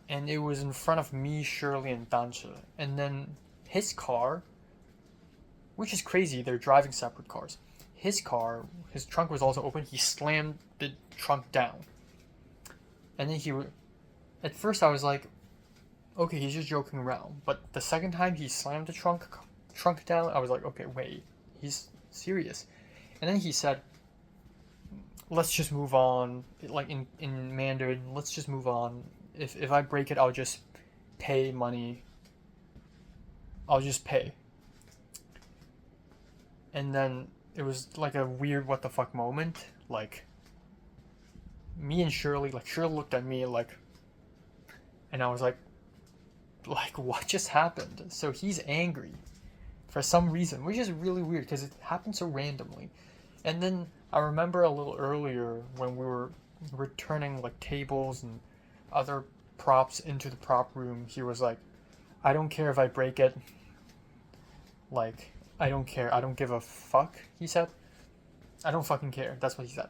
And it was in front of me, Shirley, and Dansha. And then his car, which is crazy, they're driving separate cars. His car, his trunk was also open. He slammed the trunk down. And then at first I was like, okay, he's just joking around. But the second time he slammed the trunk down, I was like, okay, wait, he's serious. And then he said, let's just move on, like in Mandarin, let's just move on. If I break it, I'll just pay money. I'll just pay. And then it was like a weird what the fuck moment. Like, me and Shirley, like Shirley looked at me like, and I was like, what just happened? So he's angry for some reason, which is really weird because it happened so randomly. And then I remember a little earlier when we were returning like tables and other props into the prop room, he was like, I don't care if I break it. Like, I don't care. I don't give a fuck, he said. I don't fucking care. That's what he said.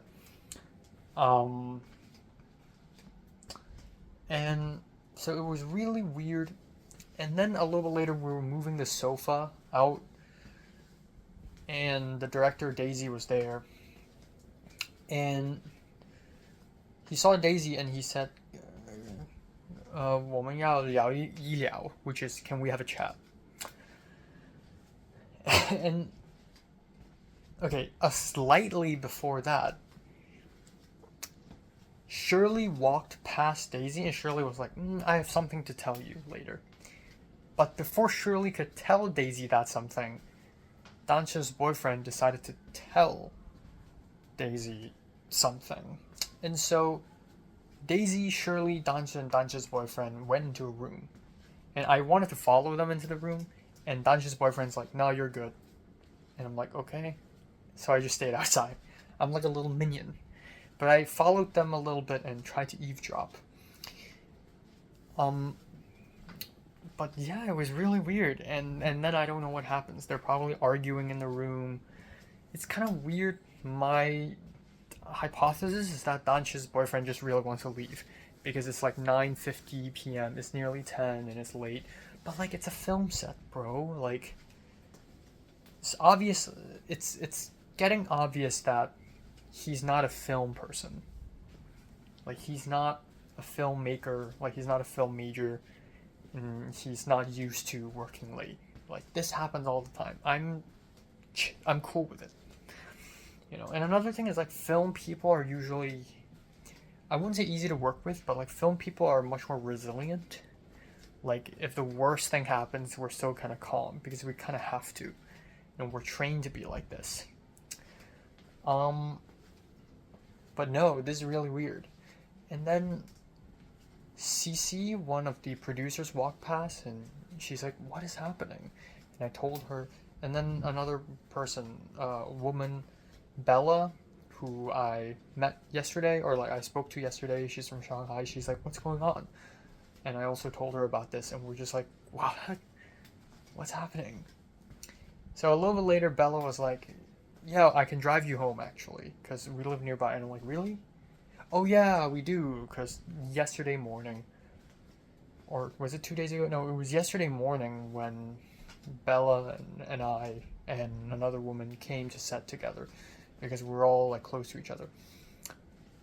And so it was really weird. And then a little later, we were moving the sofa out. And the director, Daisy, was there. And he saw Daisy and he said, 我们要聊医疗, which is, can we have a chat? And, okay, slightly before that, Shirley walked past Daisy and Shirley was like, I have something to tell you later. But before Shirley could tell Daisy that something, Dansha's boyfriend decided to tell Daisy something. And so Daisy, Shirley, Dansha, and Dansha's boyfriend went into a room. And I wanted to follow them into the room, and Dansha's boyfriend's like, no, you're good. And I'm like, okay. So I just stayed outside. I'm like a little minion. But I followed them a little bit and tried to eavesdrop. But yeah, it was really weird. And then I don't know what happens. They're probably arguing in the room. It's kind of weird. My hypothesis is that Dansha's boyfriend just really wants to leave. Because it's like 9:50 p.m. It's nearly 10 and it's late. But like, it's a film set, bro. Like, it's obvious. It's getting obvious that he's not a film person. Like, he's not a filmmaker. Like, he's not a film major. And he's not used to working late. Like, this happens all the time. I'm cool with it. You know, and another thing is, like, film people are usually, I wouldn't say easy to work with, but like, film people are much more resilient. Like, if the worst thing happens, we're still kind of calm because we kind of have to. And we're trained to be like this. But no, this is really weird. And then Cece, one of the producers, walked past and she's like, what is happening? And I told her, and then another person, woman, Bella, who I met yesterday, or like I spoke to yesterday, she's from Shanghai, she's like, what's going on? And I also told her about this, and we're just like, what? What's happening? So a little bit later, Bella was like, yeah, I can drive you home, actually, because we live nearby. And I'm like, really? Oh, yeah, we do, because yesterday morning, or was it 2 days ago? No, it was yesterday morning when Bella and I and another woman came to set together, because we're all, like, close to each other.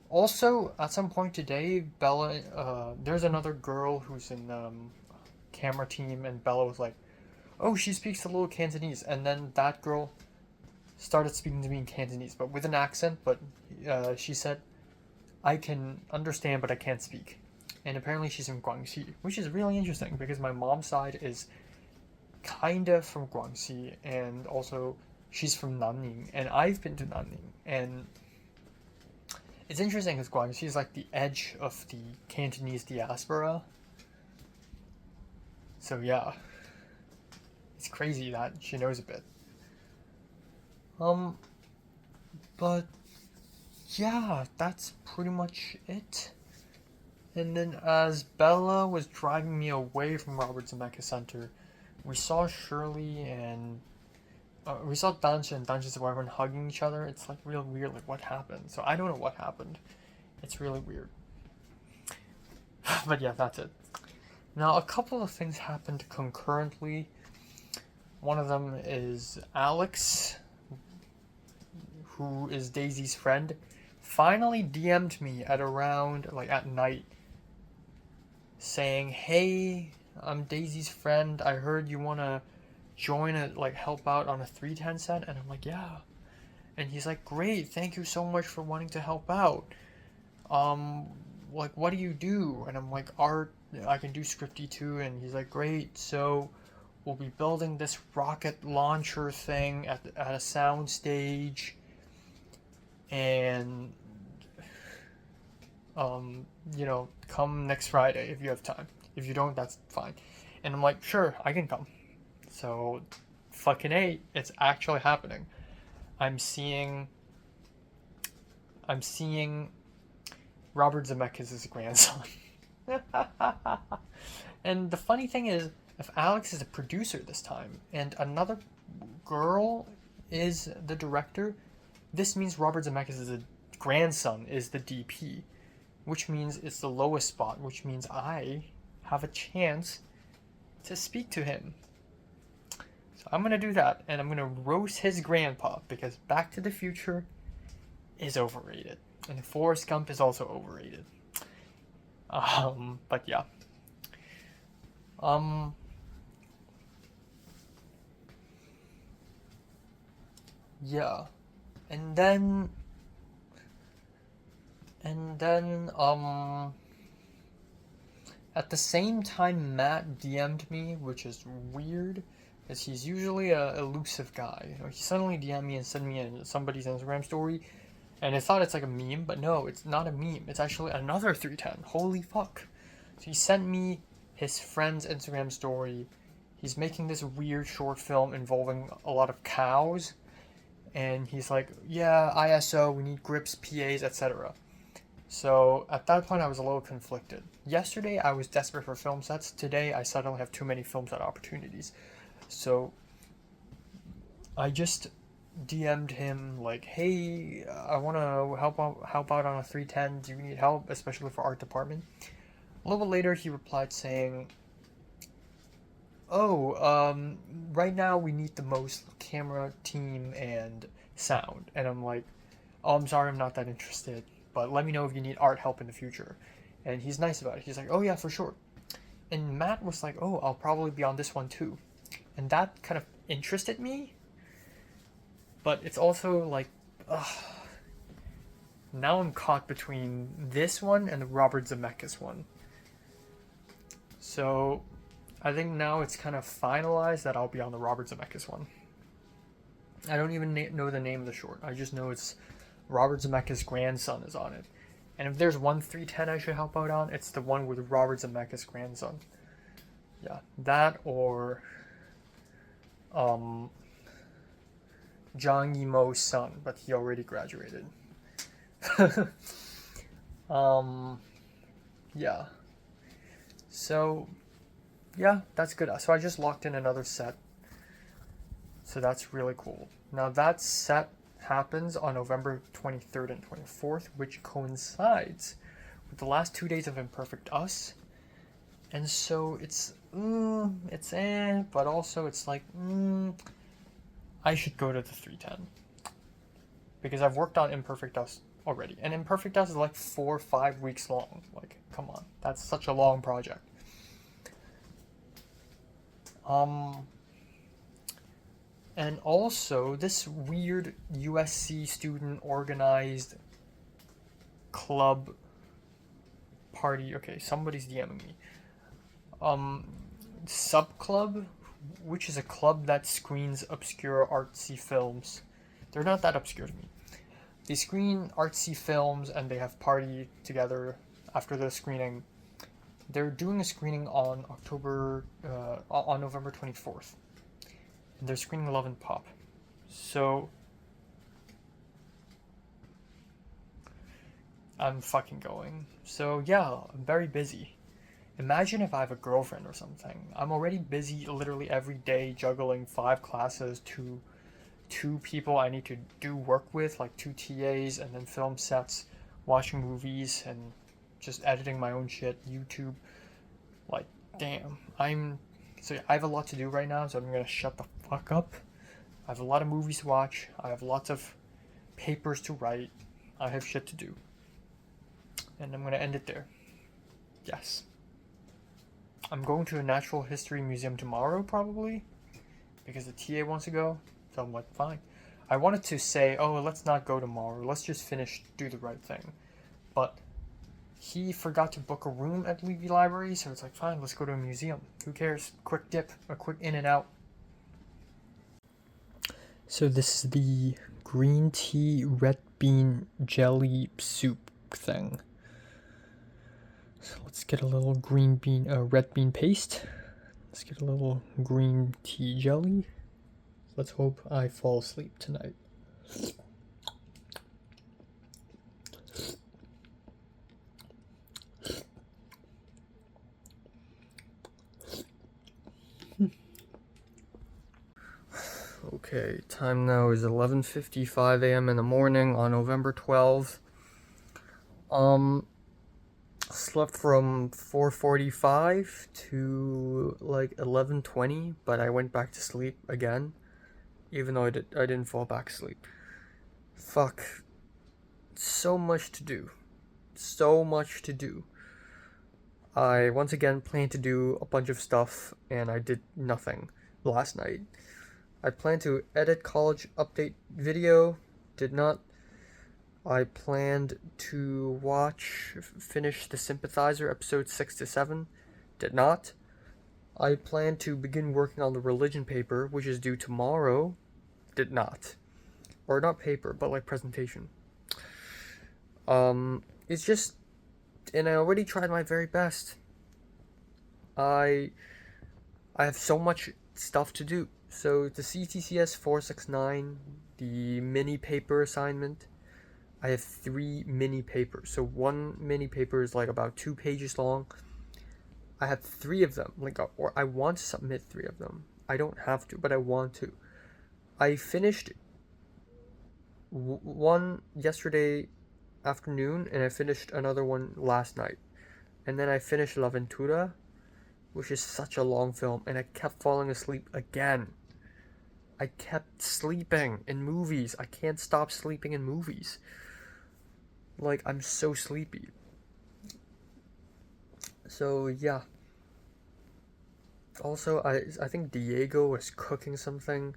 Also, at some point today, Bella, there's another girl who's in camera team, and Bella was like, oh, she speaks a little Cantonese, and then that girl started speaking to me in Cantonese, but with an accent, but she said, I can understand, but I can't speak. And apparently she's from Guangxi, which is really interesting, because my mom's side is kind of from Guangxi, and also she's from Nanning, and I've been to Nanning, and it's interesting because Guangxi is like the edge of the Cantonese diaspora. So yeah, it's crazy that she knows a bit. But yeah, that's pretty much it. And then as Bella was driving me away from Robert Zemeckis Center, we saw Shirley and we saw Dansha and Dansha's boyfriend hugging each other. It's like real weird, like what happened? So I don't know what happened. It's really weird. But yeah, that's it. Now a couple of things happened concurrently. One of them is Alex, who is Daisy's friend, finally DM'd me at around, like at night, saying, hey, I'm Daisy's friend, I heard you want to join it, like help out on a 310 set, and I'm like, yeah. And he's like, great, thank you so much for wanting to help out. Like, what do you do? And I'm like, art, I can do scripty too. And he's like, great, so we'll be building this rocket launcher thing at a sound stage, and you know, come next Friday if you have time. If you don't, that's fine. And I'm like, sure, I can come. So fucking A, it's actually happening. I'm seeing Robert Zemeckis' grandson. And the funny thing is, if Alex is a producer this time and another girl is the director, this means Robert Zemeckis' grandson is the DP, which means it's the lowest spot, which means I have a chance to speak to him. So I'm gonna do that, and I'm gonna roast his grandpa, because Back to the Future is overrated, and Forrest Gump is also overrated. But yeah. Yeah. And then at the same time Matt DM'd me, which is weird, because he's usually a elusive guy. You know, he suddenly DM'd me and sent me somebody's Instagram story, and I thought it's like a meme, but no, it's not a meme. It's actually another 310. Holy fuck. So he sent me his friend's Instagram story. He's making this weird short film involving a lot of cows, and he's like, yeah, ISO, we need grips, PAs, etc. So at that point I was a little conflicted. Yesterday I was desperate for film sets. Today I suddenly have too many film set opportunities. So I just DM'd him like, hey, I want to help out on a 310. Do you need help, especially for art department? A little bit later he replied saying, oh, right now we need the most camera, team, and sound. And I'm like, oh, I'm sorry, I'm not that interested, but let me know if you need art help in the future. And he's nice about it. He's like, oh yeah, for sure. And Matt was like, oh, I'll probably be on this one too. And that kind of interested me. But it's also like, now I'm caught between this one and the Robert Zemeckis one. So I think now it's kind of finalized that I'll be on the Robert Zemeckis one. I don't even know the name of the short. I just know it's Robert Zemeckis' grandson is on it. And if there's one 310 I should help out on, it's the one with Robert Zemeckis' grandson. Yeah, that or Zhang Yimou's son, but he already graduated. Yeah. So, yeah, that's good. So I just locked in another set. So that's really cool. Now that set happens on November 23rd and 24th, which coincides with the last 2 days of Imperfect Us. And so it's but also it's like, I should go to the 310. Because I've worked on Imperfect Us already. And Imperfect Us is like 4 or 5 weeks long. Like, come on. That's such a long project. And also, this weird USC student organized club party. Okay, somebody's DMing me. Sub Club, which is a club that screens obscure artsy films. They're not that obscure to me. They screen artsy films and they have party together after the screening. They're doing a screening on November 24th. and they're screening Love and Pop. So I'm fucking going. So yeah, I'm very busy. Imagine if I have a girlfriend or something. I'm already busy literally every day juggling 5 classes, two people I need to do work with, like 2 TAs, and then film sets, watching movies, and just editing my own shit, YouTube. Like, damn. So yeah, I have a lot to do right now, so I'm gonna shut the fuck up. I have a lot of movies to watch. I have lots of papers to write. I have shit to do. And I'm gonna end it there. Yes. I'm going to a natural history museum tomorrow, probably, because the TA wants to go. So I'm like, fine. I wanted to say, oh, let's not go tomorrow. Let's just do the right thing. But he forgot to book a room at Levy Library, so it's like, fine, let's go to a museum. Who cares? Quick dip, a quick in and out. So this is the green tea red bean jelly soup thing. So let's get a little red bean paste. Let's get a little green tea jelly. Let's hope I fall asleep tonight. Okay, time now is 11:55 a.m. in the morning on November 12th. Slept from 4:45 to like 11:20, but I went back to sleep again, even though I didn't fall back asleep. Fuck. So much to do. So much to do. I once again planned to do a bunch of stuff, and I did nothing last night. I planned to edit college update video, did not. I planned to finish The Sympathizer episodes 6 to 7, did not. I planned to begin working on the religion paper, which is due tomorrow, did not. Or not paper, but like presentation. It's just, and I already tried my very best. I have so much stuff to do. So the CTCS 469, the mini paper assignment, I have 3 mini papers. So one mini paper is like about 2 pages long. I have 3 of them. Or I want to submit 3 of them. I don't have to, but I want to. I finished one yesterday afternoon, and I finished another one last night. And then I finished La Ventura, which is such a long film, and I kept falling asleep again. I kept sleeping in movies. I can't stop sleeping in movies. Like, I'm so sleepy. So, yeah. Also, I think Diego is cooking something,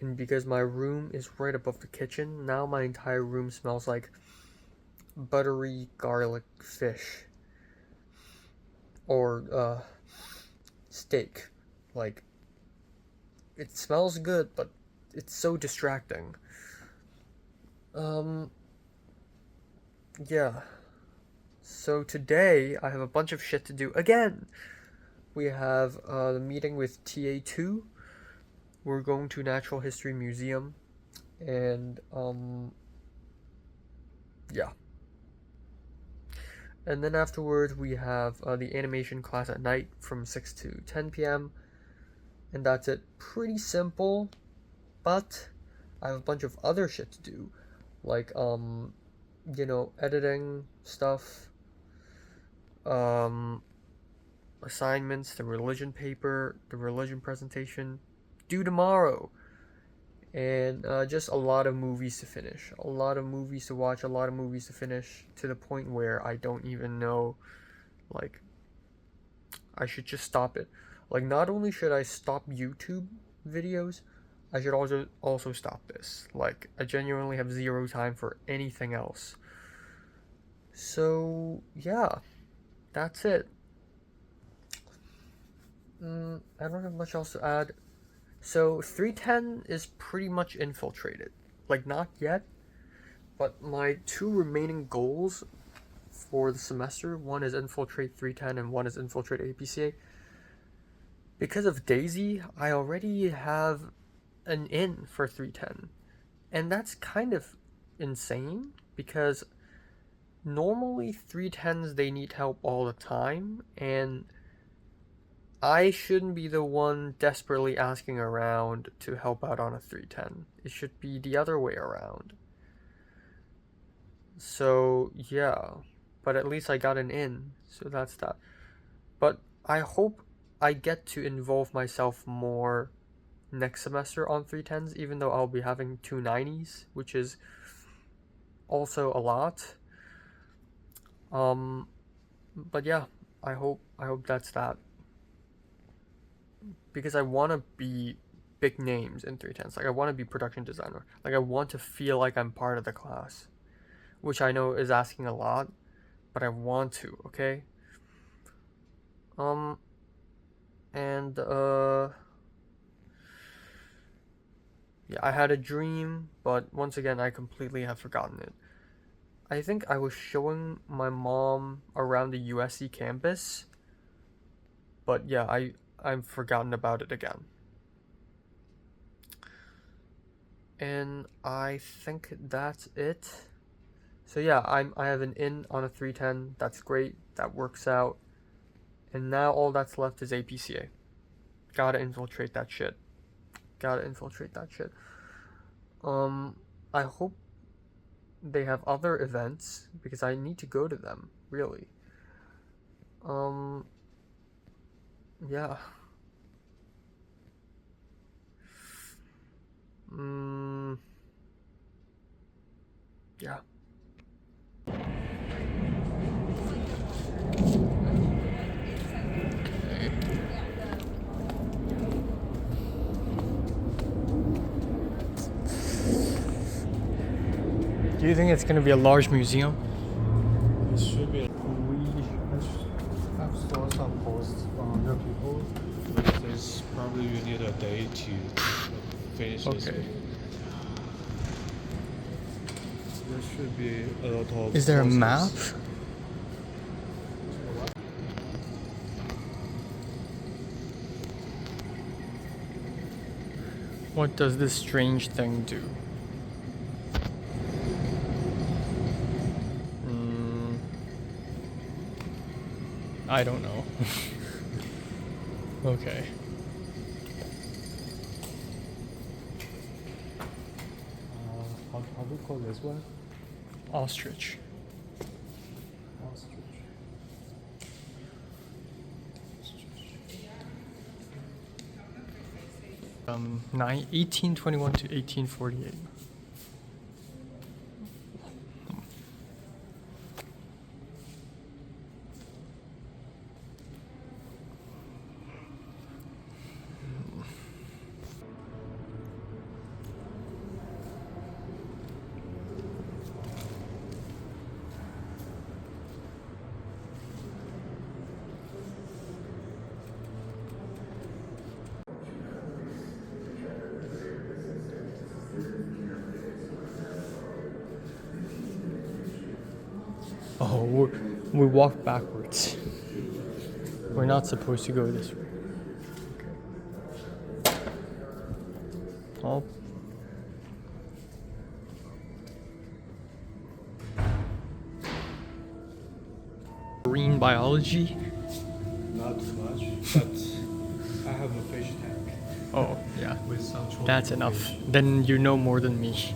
and because my room is right above the kitchen, now my entire room smells like buttery garlic fish. Or, steak. Like, it smells good, but it's so distracting. Yeah. So today, I have a bunch of shit to do again. We have the meeting with TA2. We're going to Natural History Museum. And, yeah. And then afterwards, we have the animation class at night from 6 to 10 p.m. And that's it. Pretty simple. But I have a bunch of other shit to do. Like, editing stuff. Assignments, the religion paper, the religion presentation. Due tomorrow. And just a lot of movies to finish. A lot of movies to watch, a lot of movies to finish, to the point where I don't even know, like, I should just stop it. Like, not only should I stop YouTube videos, I should also stop this. Like, I genuinely have 0 time for anything else. So, yeah, that's it. I don't have much else to add. So 310 is pretty much infiltrated. Like, not yet, but my 2 remaining goals for the semester, one is infiltrate 310 and one is infiltrate APCA. Because of Daisy, I already have an in for 310. And that's kind of insane because normally 310s they need help all the time, and I shouldn't be the one desperately asking around to help out on a 310. It should be the other way around. So yeah, but at least I got an in, so that's that. But I hope I get to involve myself more next semester on 310s, even though I'll be having 290s, which is also a lot. But yeah, I hope that's that. Because I want to be big names in 310s. Like I want to be production designer. Like I want to feel like I'm part of the class, which I know is asking a lot, but I want to, okay? And yeah, I had a dream, but once again I completely have forgotten it. I think I was showing my mom around the USC campus, but yeah, I've forgotten about it again. And I think that's it. So yeah, I have an in on a 310. That's great. That works out. And now all that's left is APCA. Gotta infiltrate that shit. I hope they have other events because I need to go to them, really. Yeah. Yeah. Do you think it's going to be a large museum? It should be. We have stored some posts for 100 people. There's probably you need a day to finish this. Okay. There should be a lot of. Is there a map? What does this strange thing do? I don't know. Okay. How do you call this one? Ostrich. Ostrich. 1821 to 1848. Oh, we walked backwards. We're not supposed to go this way. Okay. Oh. Marine biology? Not too much, but I have a fish tank Oh, yeah. with some tropical That's enough. fish. Then you know more than me.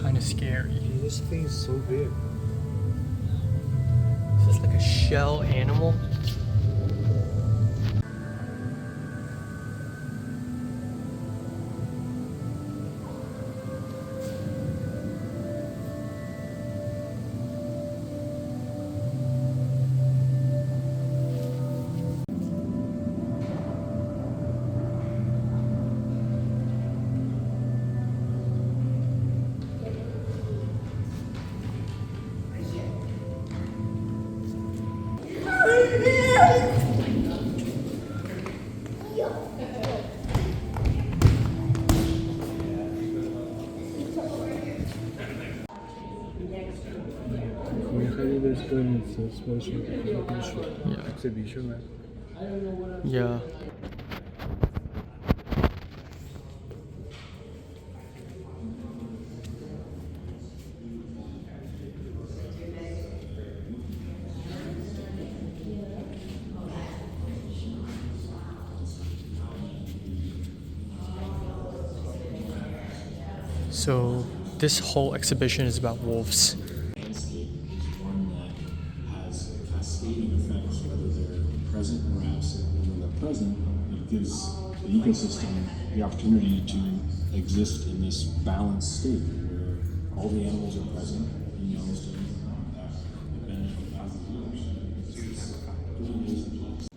Kind of scary. This thing is so big. Is this like a shell animal? 跟你的 exhibition Yeah. exhibition 吗？ Yeah. So this whole exhibition is about wolves. Landscape is one that has cascading effects, whether they're present or absent. And when they're present, it gives the ecosystem the opportunity to exist in this balanced state where all the animals are present in Yellowstone. They've been for thousands of years. It's pretty amazing place.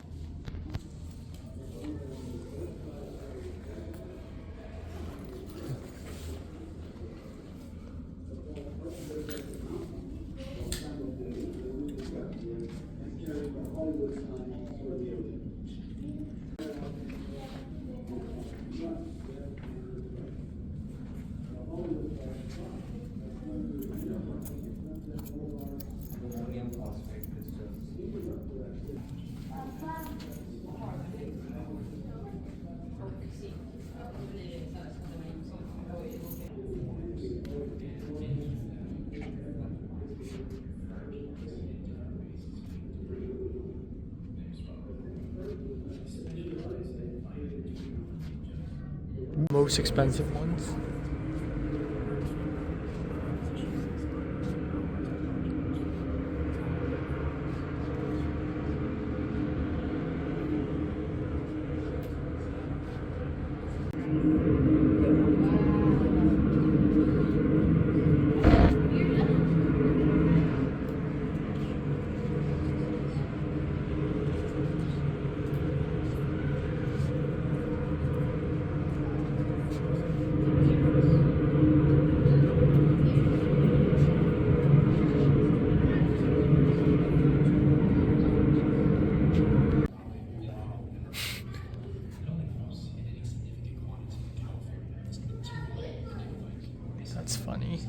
Most expensive ones. That's funny.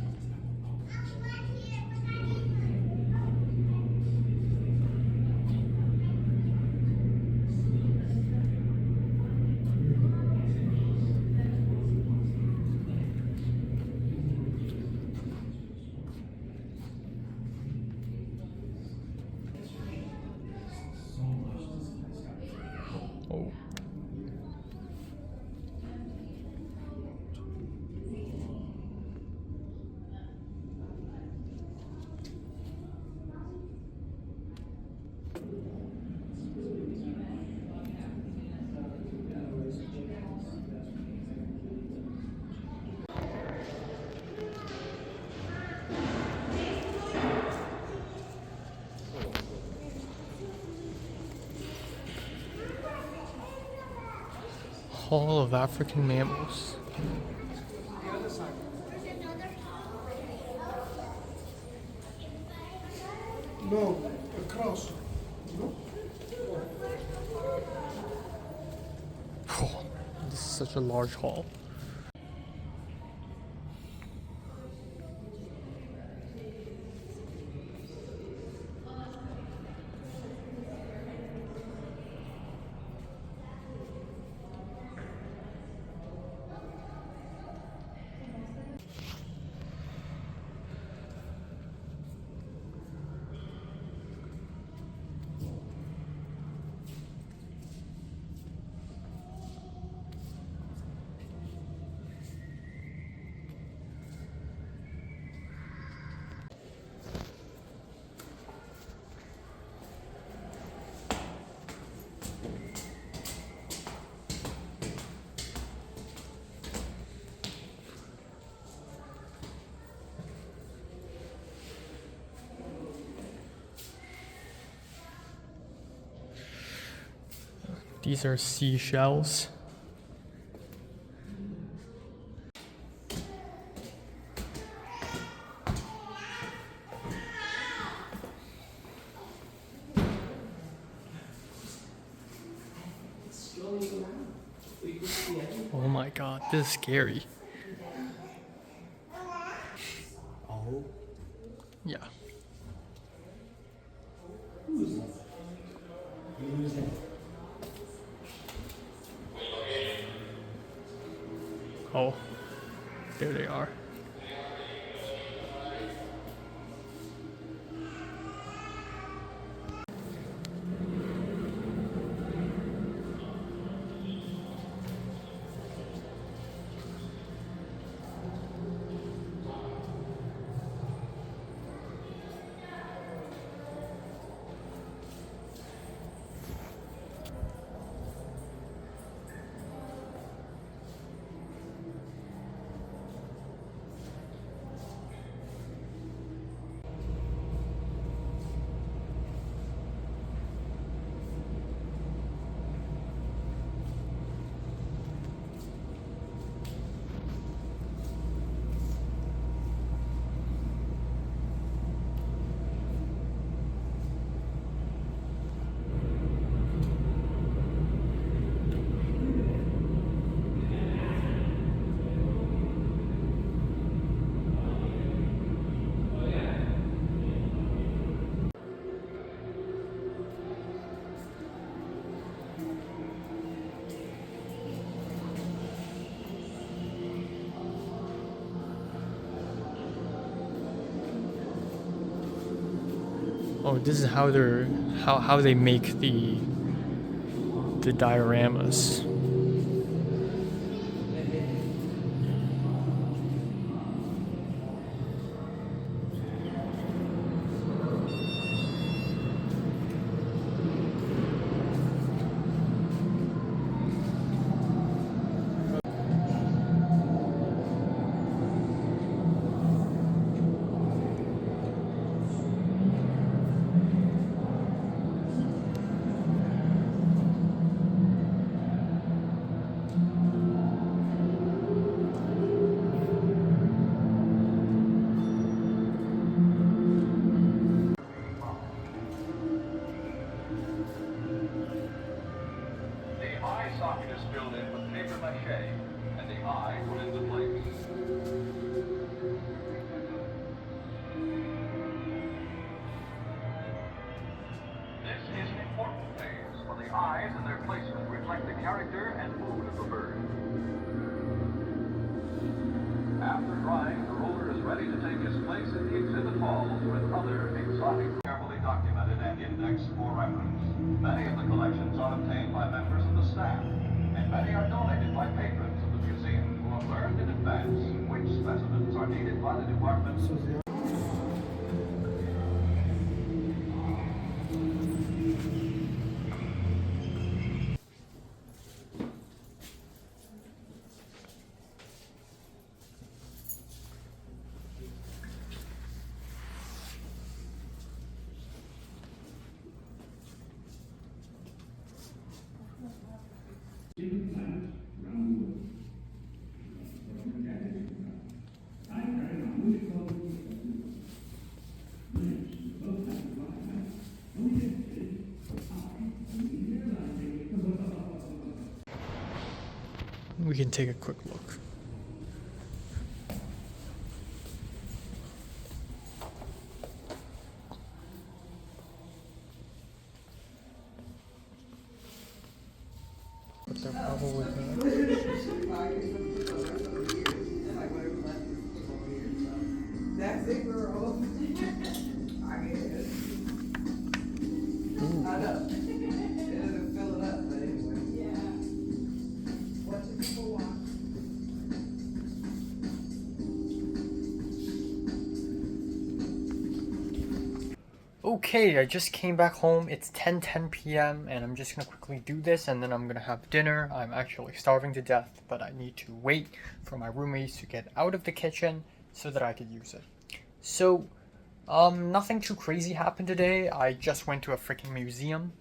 Oh. Hall of African Mammals. No, across. Oh, this is such a large hall. These are seashells. Oh my god, this is scary. Oh. Yeah. Oh, there they are. Oh, this is how how they make the dioramas. After drying, the ruler is ready to take his place in the exhibit halls with other exotic, carefully documented and indexed for reference. Many of the collections are obtained by members of the staff, and many are donated by patrons of the museum who have learned in advance which specimens are needed by the department. We can take a quick look. But they're probably That's it, girl. I get it. I know. It doesn't fill it up, but anyway. Yeah. What's it for? Okay, I just came back home. It's 10:10 p.m. and I'm just gonna quickly do this and then I'm gonna have dinner. I'm actually starving to death, but I need to wait for my roommates to get out of the kitchen so that I could use it. So, nothing too crazy happened today. I just went to a freaking museum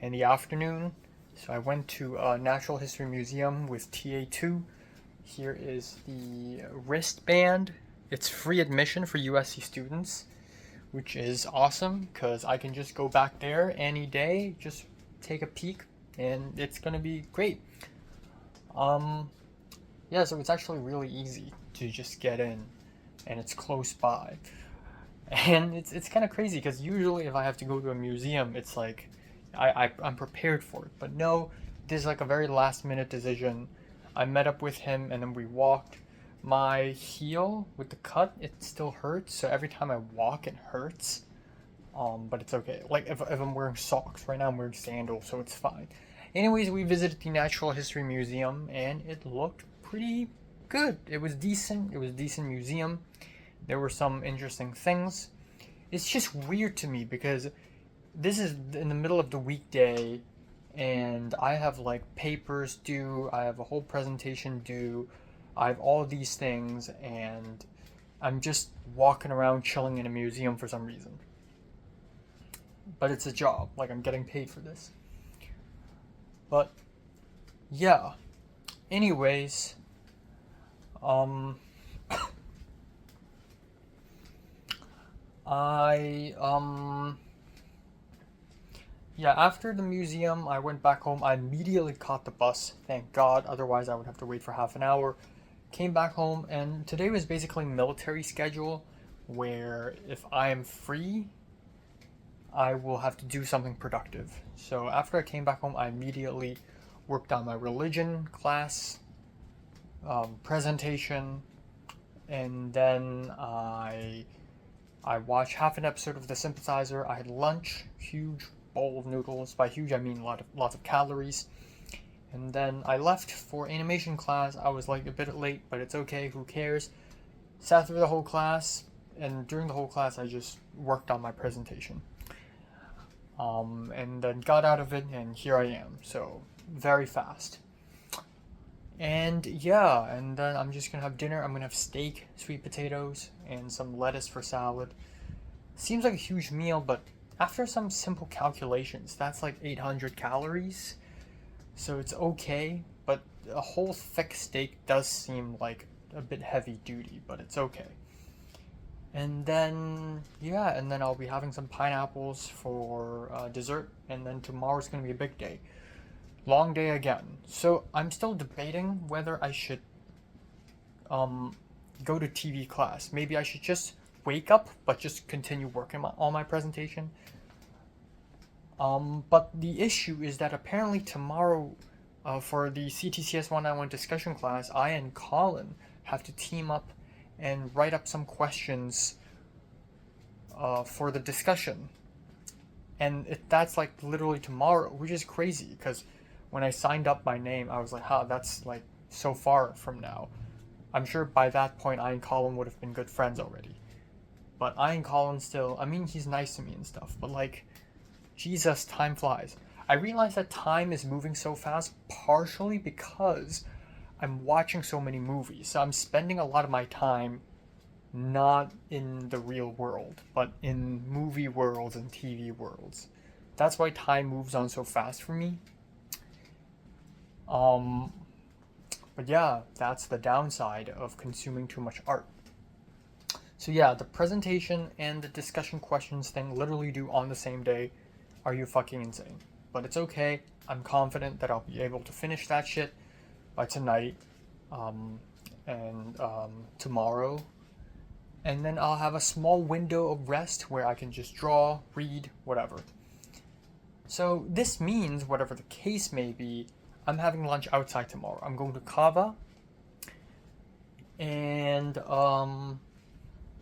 in the afternoon. So I went to a Natural History Museum with TA2. Here is the wristband. It's free admission for USC students, which is awesome because I can just go back there any day, just take a peek, and it's gonna be great. Yeah, so it's actually really easy to just get in, and it's close by. And it's kind of crazy because usually if I have to go to a museum, it's like I'm prepared for it. But no, this is like a very last minute decision. I met up with him and then we walked. My heel with the cut, it still hurts, so every time I walk it hurts. But it's okay. Like if I'm wearing socks, right now I'm wearing sandals, so it's fine. Anyways, we visited the Natural History Museum and it looked pretty good. It was decent. It was a decent museum. There were some interesting things. It's just weird to me because this is in the middle of the weekday and I have like papers due, I have a whole presentation due, I have all these things, and I'm just walking around chilling in a museum for some reason. But it's a job, like I'm getting paid for this. But yeah. Anyways, yeah, after the museum, I went back home. I immediately caught the bus, thank God. Otherwise, I would have to wait for half an hour. Came back home, and today was basically military schedule, where if I am free, I will have to do something productive. So after I came back home, I immediately worked on my religion class, presentation, and then I watched half an episode of The Sympathizer. I had lunch, huge bowl of noodles. By huge, I mean lots of calories. And then I left for animation class. I was like a bit late, but it's okay, who cares. Sat through the whole class, and during the whole class I just worked on my presentation. And then got out of it, and here I am. So, very fast. And yeah, and then I'm just gonna have dinner. I'm gonna have steak, sweet potatoes, and some lettuce for salad. Seems like a huge meal, but after some simple calculations, that's like 800 calories. So it's okay, but a whole thick steak does seem like a bit heavy duty, but it's okay. And then, yeah, and then I'll be having some pineapples for dessert, and then tomorrow's gonna be a big day. Long day again. So I'm still debating whether I should go to TV class. Maybe I should just wake up, but just continue working on my presentation. But the issue is that apparently tomorrow, for the CTCS 191 discussion class, I and Colin have to team up and write up some questions for the discussion. And that's like literally tomorrow, which is crazy, because when I signed up my name, I was like, that's like so far from now. I'm sure by that point, I and Colin would have been good friends already. But I and Colin still, I mean, he's nice to me and stuff, but like, Jesus, time flies. I realize that time is moving so fast partially because I'm watching so many movies. So I'm spending a lot of my time not in the real world, but in movie worlds and TV worlds. That's why time moves on so fast for me. But yeah, that's the downside of consuming too much art. So yeah, the presentation and the discussion questions thing literally due on the same day. Are you fucking insane? But it's okay. I'm confident that I'll be able to finish that shit by tonight, and tomorrow. And then I'll have a small window of rest where I can just draw, read, whatever. So this means, whatever the case may be, I'm having lunch outside tomorrow. I'm going to Kava. And,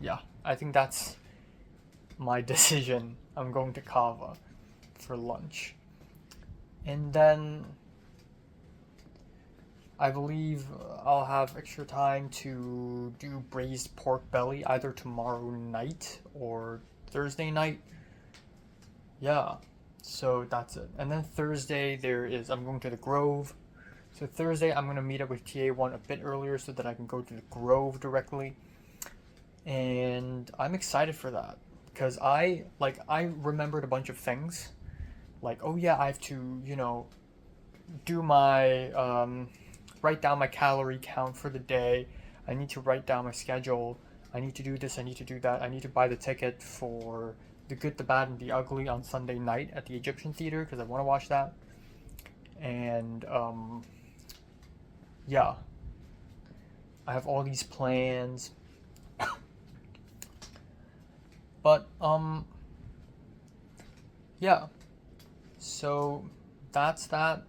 yeah, I think that's my decision. I'm going to Kava for lunch. And then I believe I'll have extra time to do braised pork belly either tomorrow night or Thursday night. Yeah, so that's it. And then Thursday I'm going to the Grove. So Thursday I'm going to meet up with TA1 a bit earlier so that I can go to the Grove directly. And I'm excited for that because I remembered a bunch of things. Like, oh yeah, I have to, do my, write down my calorie count for the day. I need to write down my schedule. I need to do this, I need to do that. I need to buy the ticket for The Good, the Bad, and the Ugly on Sunday night at the Egyptian Theater because I want to watch that. And, yeah. I have all these plans. But, yeah. so that's that.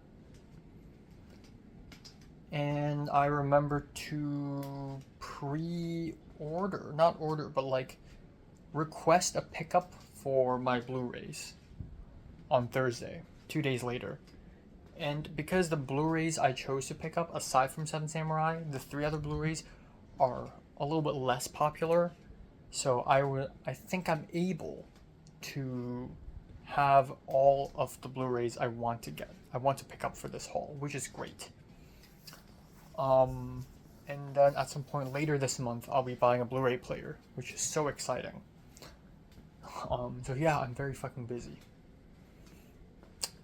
And I remember to not order, but like request a pickup for my Blu-rays on Thursday, 2 days later. And because the Blu-rays I chose to pick up, aside from Seven Samurai, the 3 other Blu-rays are a little bit less popular. So I think I'm able to have all of the Blu-rays I want to pick up for this haul, which is great. And then at some point later this month, I'll be buying a Blu-ray player, which is so exciting. So yeah, I'm very fucking busy.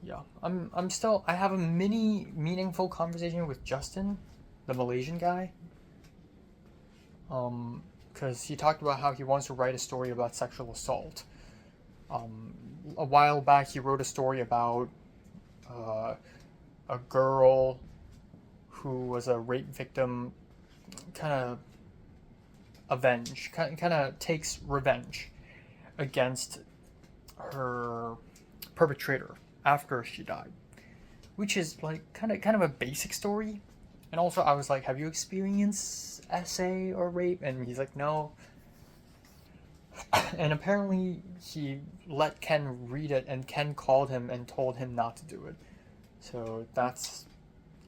Yeah, I have a mini meaningful conversation with Justin, the Malaysian guy. Because he talked about how he wants to write a story about sexual assault. A while back, he wrote a story about a girl who was a rape victim, kind of takes revenge against her perpetrator after she died, which is like kind of a basic story. And also I was like, have you experienced SA or rape? And he's like, no. And apparently he let Ken read it, and Ken called him and told him not to do it. So that's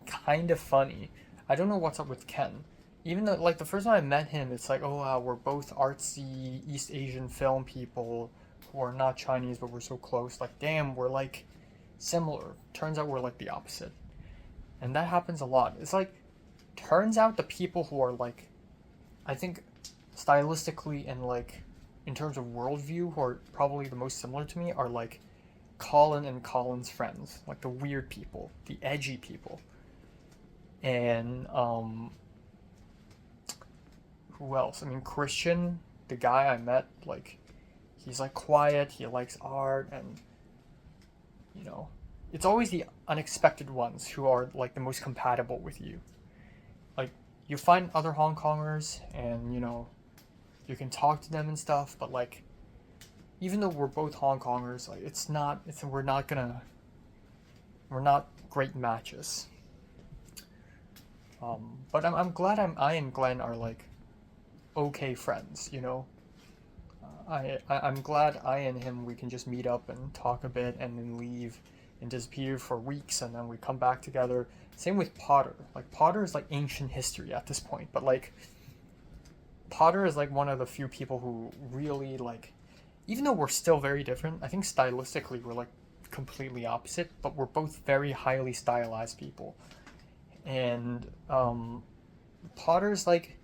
kind of funny. I don't know what's up with Ken. Even though, like, the first time I met him, it's like, oh wow, we're both artsy East Asian film people who are not Chinese, but we're so close. Like, damn, we're like similar. Turns out we're like the opposite. And that happens a lot. It's like, turns out the people who are like, I think stylistically and like in terms of worldview, who are probably the most similar to me, are like Colin and Colin's friends, like the weird people, the edgy people. And who else? I mean, Christian, the guy I met, like, he's like quiet, he likes art, and you know, it's always the unexpected ones who are like the most compatible with you. Like, you find other Hong Kongers and, you know, you can talk to them and stuff, but like, even though we're both Hong Kongers, like, we're not great matches. But I'm glad I and Glenn are like okay friends, you know. I'm glad I and him, we can just meet up and talk a bit and then leave and disappear for weeks, and then we come back together. Same with Potter. Like, Potter is like ancient history at this point, but like Potter is like one of the few people who really, like, even though we're still very different, I think stylistically we're like completely opposite, but we're both very highly stylized people. And Potter's like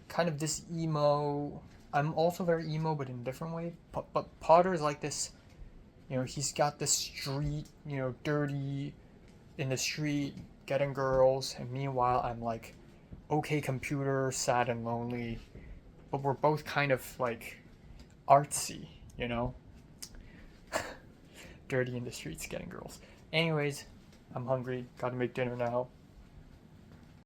kind of this emo. I'm also very emo, but in a different way. But Potter's like this, you know, he's got this street, you know, dirty in the street, getting girls, and meanwhile I'm like okay computer, sad and lonely. But we're both kind of like artsy, you know. Dirty in the streets, getting girls. Anyways, I'm hungry, gotta make dinner now.